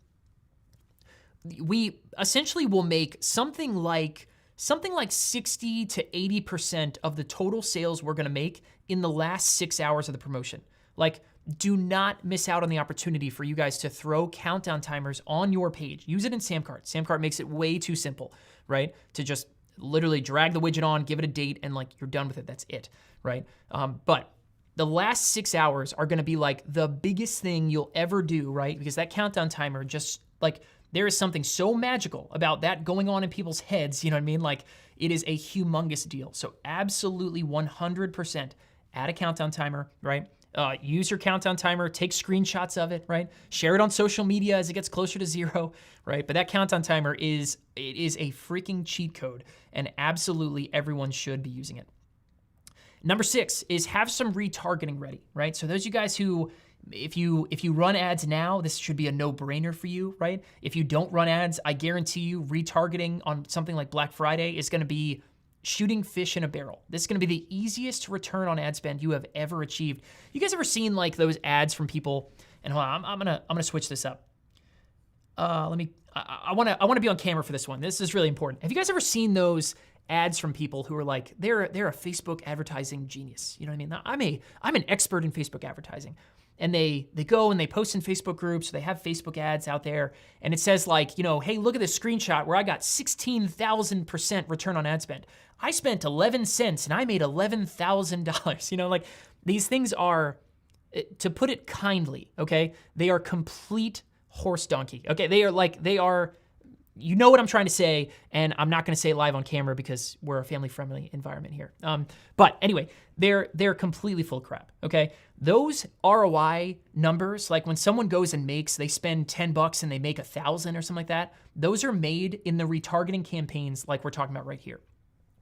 we essentially will make something like 60 to 80% of the total sales we're gonna make in the last 6 hours of the promotion. Like, do not miss out on the opportunity for you guys to throw countdown timers on your page. Use it in SamCart. SamCart makes it way too simple, right? To just literally drag the widget on, give it a date, and like you're done with it. That's it, right? But the last 6 hours are gonna be like the biggest thing you'll ever do, right? Because that countdown timer just like, there is something so magical about that going on in people's heads, you know what I mean? Like, it is a humongous deal. So absolutely 100% add a countdown timer, right? Use your countdown timer, take screenshots of it, right? Share it on social media as it gets closer to 0, right? But that countdown timer is a freaking cheat code, and absolutely everyone should be using it. Number 6 is have some retargeting ready, right? So those of you guys who, if you run ads now, this should be a no-brainer for you, right? If you don't run ads, I guarantee you retargeting on something like Black Friday is gonna be shooting fish in a barrel. This is gonna be the easiest return on ad spend you have ever achieved. You guys ever seen like those ads from people, and hold on, I'm gonna switch this up. I want to be on camera for this one. This is really important. Have you guys ever seen those ads from people who are like, they're a Facebook advertising genius? You know what I mean? Now, I'm an expert in Facebook advertising. And they go and they post in Facebook groups, they have Facebook ads out there, and it says like, you know, hey, look at this screenshot where I got 16,000% return on ad spend. I spent 11 cents and I made $11,000. You know, like these things are, to put it kindly, okay, they are complete horse donkey. Okay, they are, you know what I'm trying to say, and I'm not going to say it live on camera because we're a family-friendly environment here. But anyway, they're completely full of crap. Okay, those ROI numbers, like when someone goes and they spend $10 and they make 1,000 or something like that, those are made in the retargeting campaigns like we're talking about right here.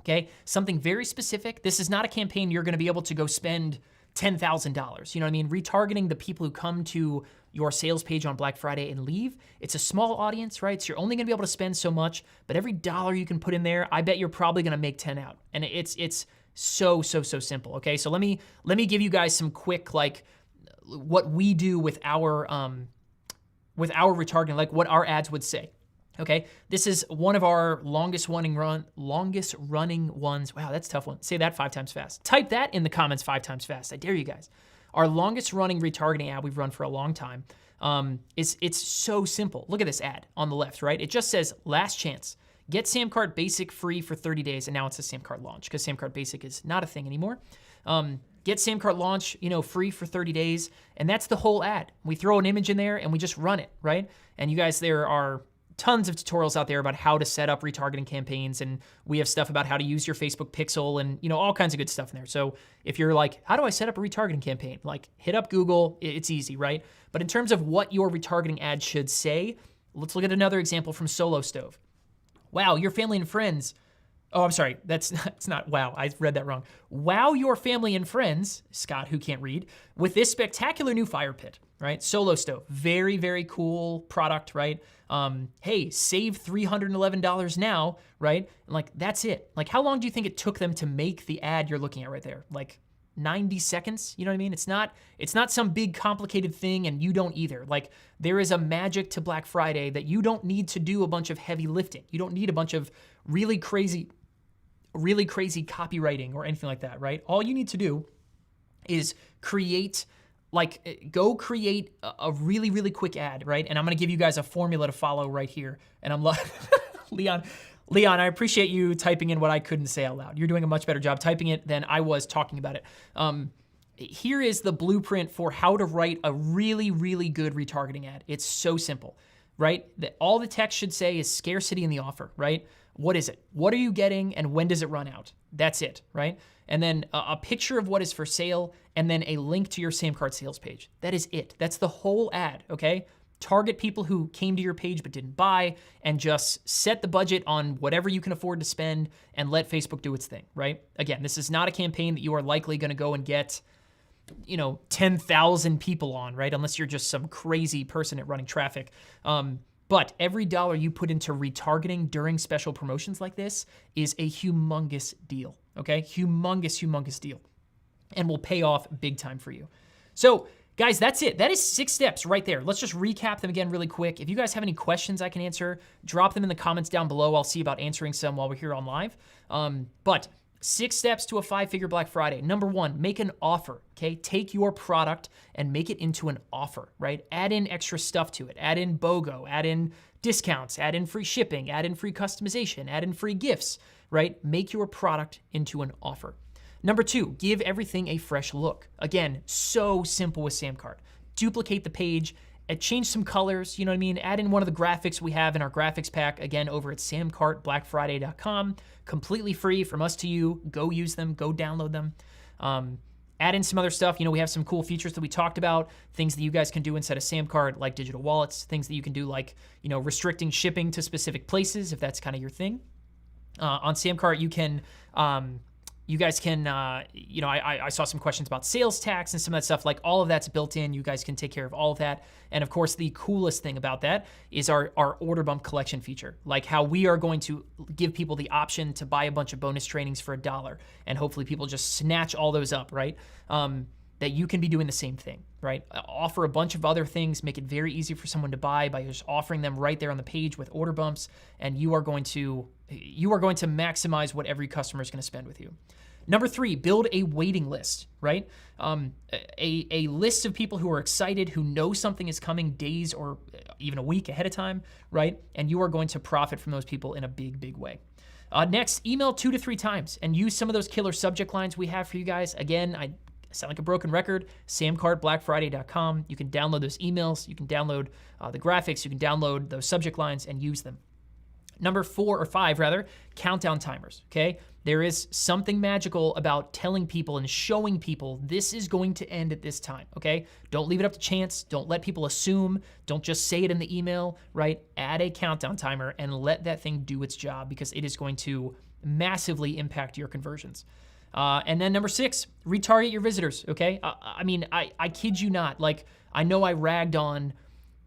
Okay, something very specific. This is not a campaign you're going to be able to go spend $10,000. You know what I mean? Retargeting the people who come to your sales page on Black Friday and leave. It's a small audience, right? So you're only gonna be able to spend so much, but every dollar you can put in there, I bet you're probably gonna make 10 out. And it's so simple, okay? So let me give you guys some quick, like, what we do with our retargeting, like what our ads would say. Okay, this is one of our longest running ones. Wow, that's a tough one. Say that 5 times fast. Type that in the comments 5 times fast. I dare you guys. Our longest running retargeting ad we've run for a long time. It's so simple. Look at this ad on the left, right? It just says last chance. Get Samcart Basic free for 30 days, and now it's a Samcart Launch because Samcart Basic is not a thing anymore. Get Samcart Launch, you know, free for 30 days, and that's the whole ad. We throw an image in there and we just run it, right? And you guys, there are tons of tutorials out there about how to set up retargeting campaigns, and we have stuff about how to use your Facebook pixel and, you know, all kinds of good stuff in there. So if you're like, how do I set up a retargeting campaign? Like, hit up Google, it's easy, right? But in terms of what your retargeting ad should say, let's look at another example from Solo Stove. Wow, your family and friends. Oh, I'm sorry, that's not wow, I read that wrong. Wow your family and friends, Scott, who can't read, with this spectacular new fire pit, right? Solo Stove, very cool product, right? Hey, save $311 now, right? And like, that's it. Like, how long do you think it took them to make the ad you're looking at right there? Like 90 seconds, you know what I mean? It's not some big complicated thing, and you don't either. Like, there is a magic to Black Friday that you don't need to do a bunch of heavy lifting. You don't need a bunch of really crazy copywriting or anything like that, right? All you need to do is create go create a really quick ad, right? And I'm gonna give you guys a formula to follow right here. And I'm Leon, I appreciate you typing in what I couldn't say out loud. You're doing a much better job typing it than I was talking about it. Here is the blueprint for how to write a really good retargeting ad. It's so simple, right? All the text should say is scarcity in the offer, right? What is it? What are you getting, and when does it run out? That's it, right? And then a picture of what is for sale, and then a link to your Samcart sales page. That is it. That's the whole ad, okay? Target people who came to your page but didn't buy, and just set the budget on whatever you can afford to spend and let Facebook do its thing, right? Again, this is not a campaign that you are likely gonna go and get, you know, 10,000 people on, right? Unless you're just some crazy person at running traffic. But every dollar you put into retargeting during special promotions like this is a humongous deal, okay? Humongous deal, and will pay off big time for you. So guys, that's it. That is 6 steps right there. Let's just recap them again really quick. If you guys have any questions I can answer, drop them in the comments down below. I'll see about answering some while we're here on live. But 6 steps to a 5-figure Black Friday. Number 1, make an offer, okay? Take your product and make it into an offer, right? Add in extra stuff to it. Add in BOGO, add in discounts, add in free shipping, add in free customization, add in free gifts, right? Make your product into an offer. Number 2, give everything a fresh look. Again, so simple with Samcart. Duplicate the page, change some colors, you know what I mean? Add in one of the graphics we have in our graphics pack, again, over at samcartblackfriday.com. Completely free from us to you. Go use them, go download them. Add in some other stuff. You know, we have some cool features that we talked about, things that you guys can do inside of Samcart, like digital wallets, things that you can do like, you know, restricting shipping to specific places, if that's kind of your thing. On Samcart, you can, you guys can, you know, I saw some questions about sales tax and some of that stuff. Like, all of that's built in. You guys can take care of all of that. And of course, the coolest thing about that is our order bump collection feature. Like, how we are going to give people the option to buy a bunch of bonus trainings for $1, and hopefully people just snatch all those up, right? that you can be doing the same thing, right? Offer a bunch of other things, make it very easy for someone to buy by just offering them right there on the page with order bumps, and you are going to maximize what every customer is going to spend with you. Number 3, build a waiting list, right? A list of people who are excited, who know something is coming days or even a week ahead of time, right? And you are going to profit from those people in a big, big way. Next, email 2 to 3 times and use some of those killer subject lines we have for you guys. Again, I sound like a broken record, samcartblackfriday.com. You can download those emails. You can download the graphics. You can download those subject lines and use them. Number 4 or 5 rather, countdown timers, okay? There is something magical about telling people and showing people this is going to end at this time, okay? Don't leave it up to chance. Don't let people assume. Don't just say it in the email, right? Add a countdown timer and let that thing do its job because it is going to massively impact your conversions. And then number 6, retarget your visitors, okay? I kid you not. Like, I know I ragged on,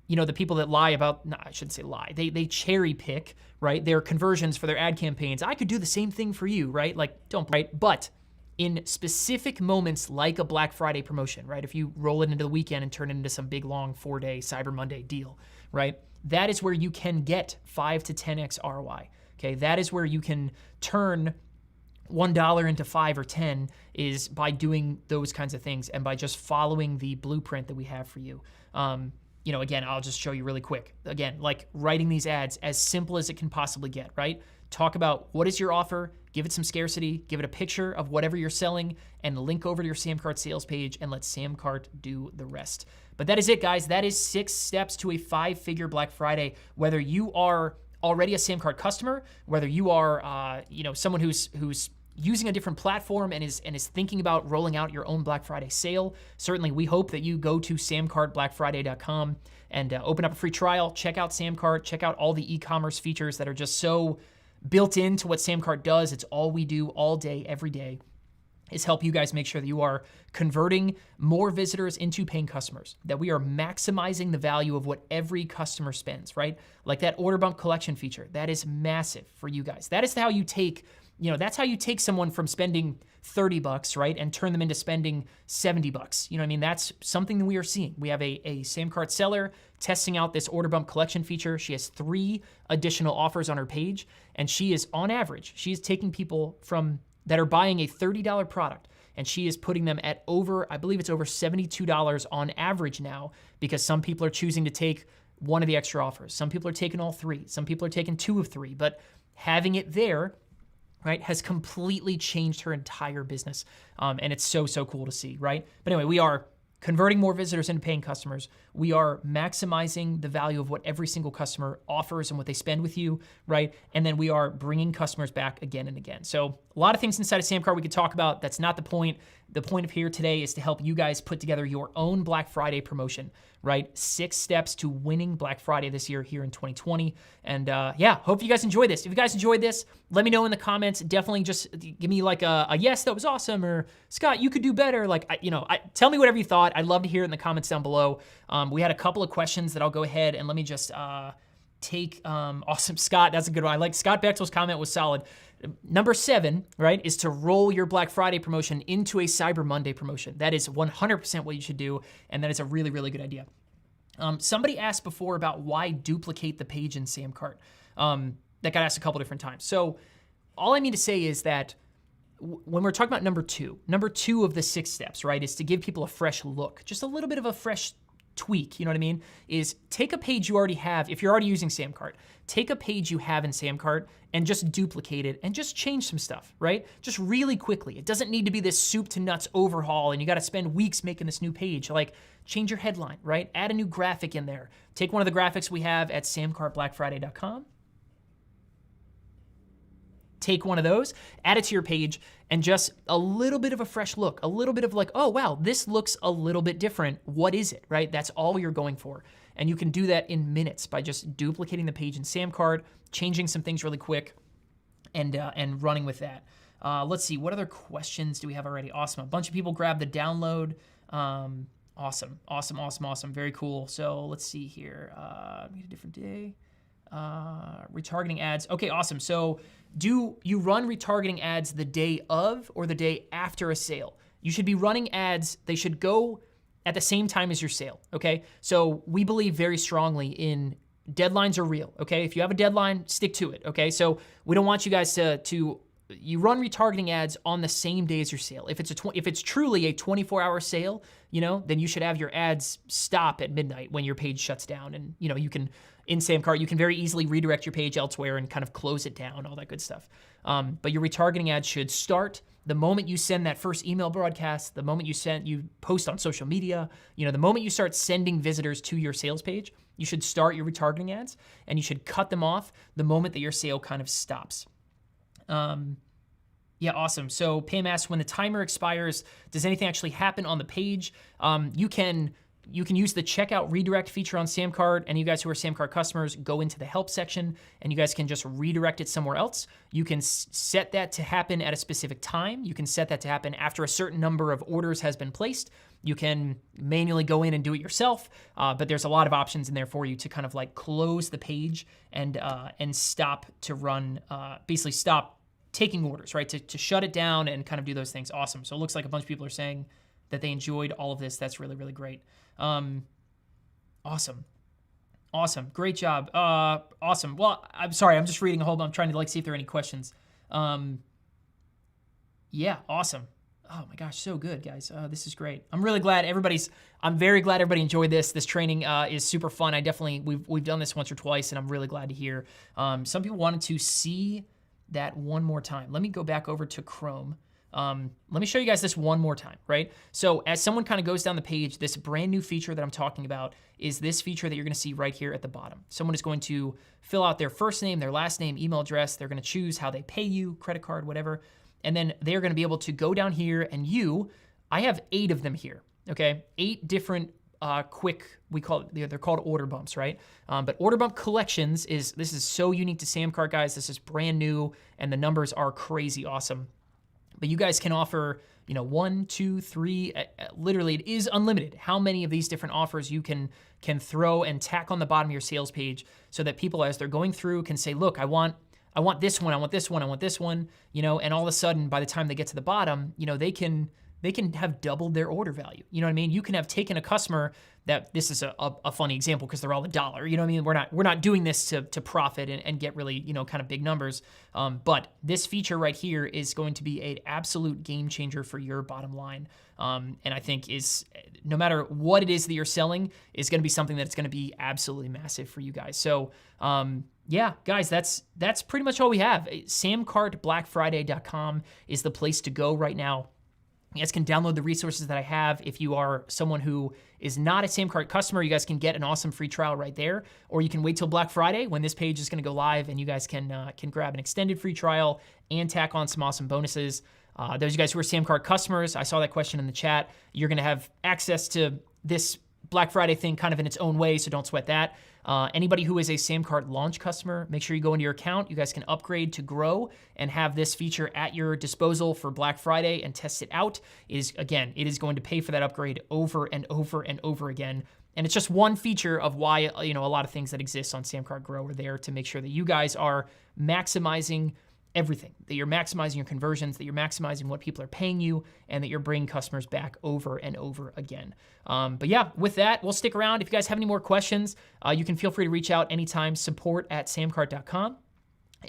the people that lie about, no, I shouldn't say lie. They cherry pick, right, their conversions for their ad campaigns. I could do the same thing for you, right? Like, don't, right? But in specific moments like a Black Friday promotion, right? If you roll it into the weekend and turn it into some big, long 4-day Cyber Monday deal, right? That is where you can get 5 to 10x ROI, okay? That is where you can turn $1 into 5 or 10 is by doing those kinds of things and by just following the blueprint that we have for you. Again, I'll just show you really quick. Again, like writing these ads as simple as it can possibly get, right? Talk about what is your offer, give it some scarcity, give it a picture of whatever you're selling, and link over to your Samcart sales page and let Samcart do the rest. But that is it, guys. That is 6 steps to a 5-figure Black Friday. Whether you are already a Samcart customer, whether you are someone who's using a different platform and is thinking about rolling out your own Black Friday sale, certainly we hope that you go to samcartblackfriday.com and open up a free trial. Check out Samcart. Check out all the e-commerce features that are just so built into what Samcart does. It's all we do all day, every day, is help you guys make sure that you are converting more visitors into paying customers, that we are maximizing the value of what every customer spends, right? Like that order bump collection feature, that is massive for you guys. That is how you take that's how you take someone from spending $30, right, and turn them into spending $70. You know what I mean? That's something that we are seeing. We have a Samcart seller testing out this order bump collection feature. She has 3 additional offers on her page, and she is, on average, she is taking people that are buying a $30 product, and she is putting them at I believe it's over $72 on average now, because some people are choosing to take one of the extra offers. Some people are taking all 3. Some people are taking 2 of 3, but having it there, right, has completely changed her entire business. And it's so, so cool to see, right? But anyway, we are converting more visitors into paying customers. We are maximizing the value of what every single customer offers and what they spend with you, right? And then we are bringing customers back again and again. So a lot of things inside of Samcart we could talk about. That's not the point. The point of here today is to help you guys put together your own Black Friday promotion, right? 6 steps to winning Black Friday this year here in 2020. And hope you guys enjoyed this. If you guys enjoyed this, let me know in the comments. Definitely just give me like a yes, that was awesome, or Scott, you could do better. Like, tell me whatever you thought. I'd love to hear it in the comments down below. We had a couple of questions that I'll go ahead and let me just take. Awesome, Scott, that's a good one. I like Scott Bechtel's comment was solid. Number 7, right, is to roll your Black Friday promotion into a Cyber Monday promotion. That is 100% what you should do, and that is a really, really good idea. Somebody asked before about why duplicate the page in Samcart. That got asked a couple different times. So all I mean to say is that when we're talking about number 2 of the 6 steps, right, is to give people a fresh look, just a little bit of a fresh tweak, you know what I mean, is take a page you already have. If you're already using Samcart, take a page you have in Samcart and just duplicate it and just change some stuff, right? Just really quickly. It doesn't need to be this soup to nuts overhaul and you got to spend weeks making this new page. Like, change your headline, right? Add a new graphic in there. Take one of the graphics we have at samcartblackfriday.com. Take one of those, add it to your page, and just a little bit of a fresh look, a little bit of like, oh, wow, this looks a little bit different. What is it, right? That's all you're going for. And you can do that in minutes by just duplicating the page in Samcart, changing some things really quick, and running with that. Let's see, what other questions do we have already? Awesome. A bunch of people grabbed the download. Awesome. Very cool. So let's see here. Meet a different day. Retargeting ads. Okay, awesome. So do you run retargeting ads the day of or the day after a sale? You should be running ads. They should go at the same time as your sale, okay? So we believe very strongly in deadlines are real, okay? If you have a deadline, stick to it, okay? So we don't want you guys to you run retargeting ads on the same day as your sale. If it's truly a 24-hour sale, then you should have your ads stop at midnight when your page shuts down, and you can in Samcart you can very easily redirect your page elsewhere and kind of close it down, all that good stuff. But your retargeting ads should start the moment you send that first email broadcast, the moment you post on social media, the moment you start sending visitors to your sales page, you should start your retargeting ads, and you should cut them off the moment that your sale kind of stops. Yeah, awesome. So Pam asks, when the timer expires, does anything actually happen on the page? You can use the checkout redirect feature on Samcart, and you guys who are Samcart customers, go into the help section and you guys can just redirect it somewhere else. You can set that to happen at a specific time. You can set that to happen after a certain number of orders has been placed. You can manually go in and do it yourself, but there's a lot of options in there for you to kind of like close the page and stop to run, basically stop taking orders, right? To shut it down and kind of do those things. Awesome. So it looks like a bunch of people are saying that they enjoyed all of this. That's really, really great. Awesome. Great job. Awesome. Well, I'm sorry. I'm just reading a whole bunch. I'm trying to see if there are any questions. Yeah, awesome. Oh my gosh, so good, guys. This is great. I'm very glad everybody enjoyed this. This training is super fun. We've done this once or twice, and I'm really glad to hear. Some people wanted to see that one more time. Let me go back over to Chrome. Let me show you guys this one more time, right? So as someone kind of goes down the page, this brand new feature that I'm talking about is this feature that you're gonna see right here at the bottom. Someone is going to fill out their first name, their last name, email address. They're gonna choose how they pay you, credit card, whatever. And then they're gonna be able to go down here and I have 8 of them here, okay? 8 different they're called order bumps, right? But order bump collections this is so unique to Samcart, guys. This is brand new and the numbers are crazy awesome. But you guys can offer, 1, 2, 3, literally it is unlimited how many of these different offers you can throw and tack on the bottom of your sales page so that people, as they're going through, can say, look, I want this one, I want this one, I want this one, and all of a sudden, by the time they get to the bottom, they can have doubled their order value. You know what I mean? You can have taken a customer that, this is a funny example because they're all $1. You know what I mean? We're not doing this to profit and get really, kind of big numbers. But this feature right here is going to be an absolute game changer for your bottom line. And I think no matter what it is that you're selling, is going to be something that's going to be absolutely massive for you guys. So, yeah, guys, that's pretty much all we have. SamcartBlackFriday.com is the place to go right now. You guys can download the resources that I have. If you are someone who is not a Samcart customer, you guys can get an awesome free trial right there. Or you can wait till Black Friday when this page is going to go live, and you guys can grab an extended free trial and tack on some awesome bonuses. Those of you guys who are Samcart customers, I saw that question in the chat. You're going to have access to this Black Friday thing kind of in its own way, so don't sweat that. Anybody who is a Samcart launch customer, make sure you go into your account. You guys can upgrade to Grow and have this feature at your disposal for Black Friday and test it out. It is going to pay for that upgrade over and over and over again. And it's just one feature of why, a lot of things that exist on Samcart Grow are there to make sure that you guys are maximizing everything, that you're maximizing your conversions, that you're maximizing what people are paying you, and that you're bringing customers back over and over again. But yeah, with that, we'll stick around. If you guys have any more questions, you can feel free to reach out anytime. support@samcart.com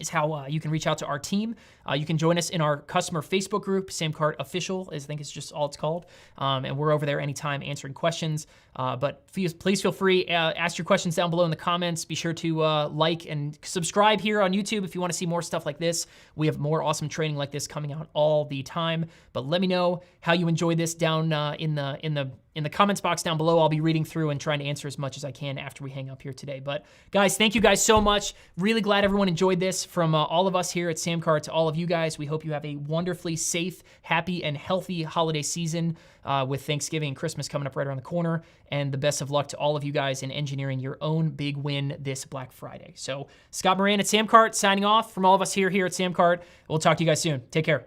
is how you can reach out to our team. You can join us in our customer Facebook group, Samcart Official, I think it's just all it's called. And we're over there anytime answering questions. But please feel free, ask your questions down below in the comments. Be sure to like and subscribe here on YouTube if you want to see more stuff like this. We have more awesome training like this coming out all the time. But let me know how you enjoyed this down in the comments box down below. I'll be reading through and trying to answer as much as I can after we hang up here today. But guys, thank you guys so much. Really glad everyone enjoyed this. From all of us here at Samcart to all of you guys, we hope you have a wonderfully safe, happy, and healthy holiday season with Thanksgiving and Christmas coming up right around the corner. And the best of luck to all of you guys in engineering your own big win this Black Friday. So Scott Moran at Samcart signing off from all of us here at Samcart. We'll talk to you guys soon. Take care.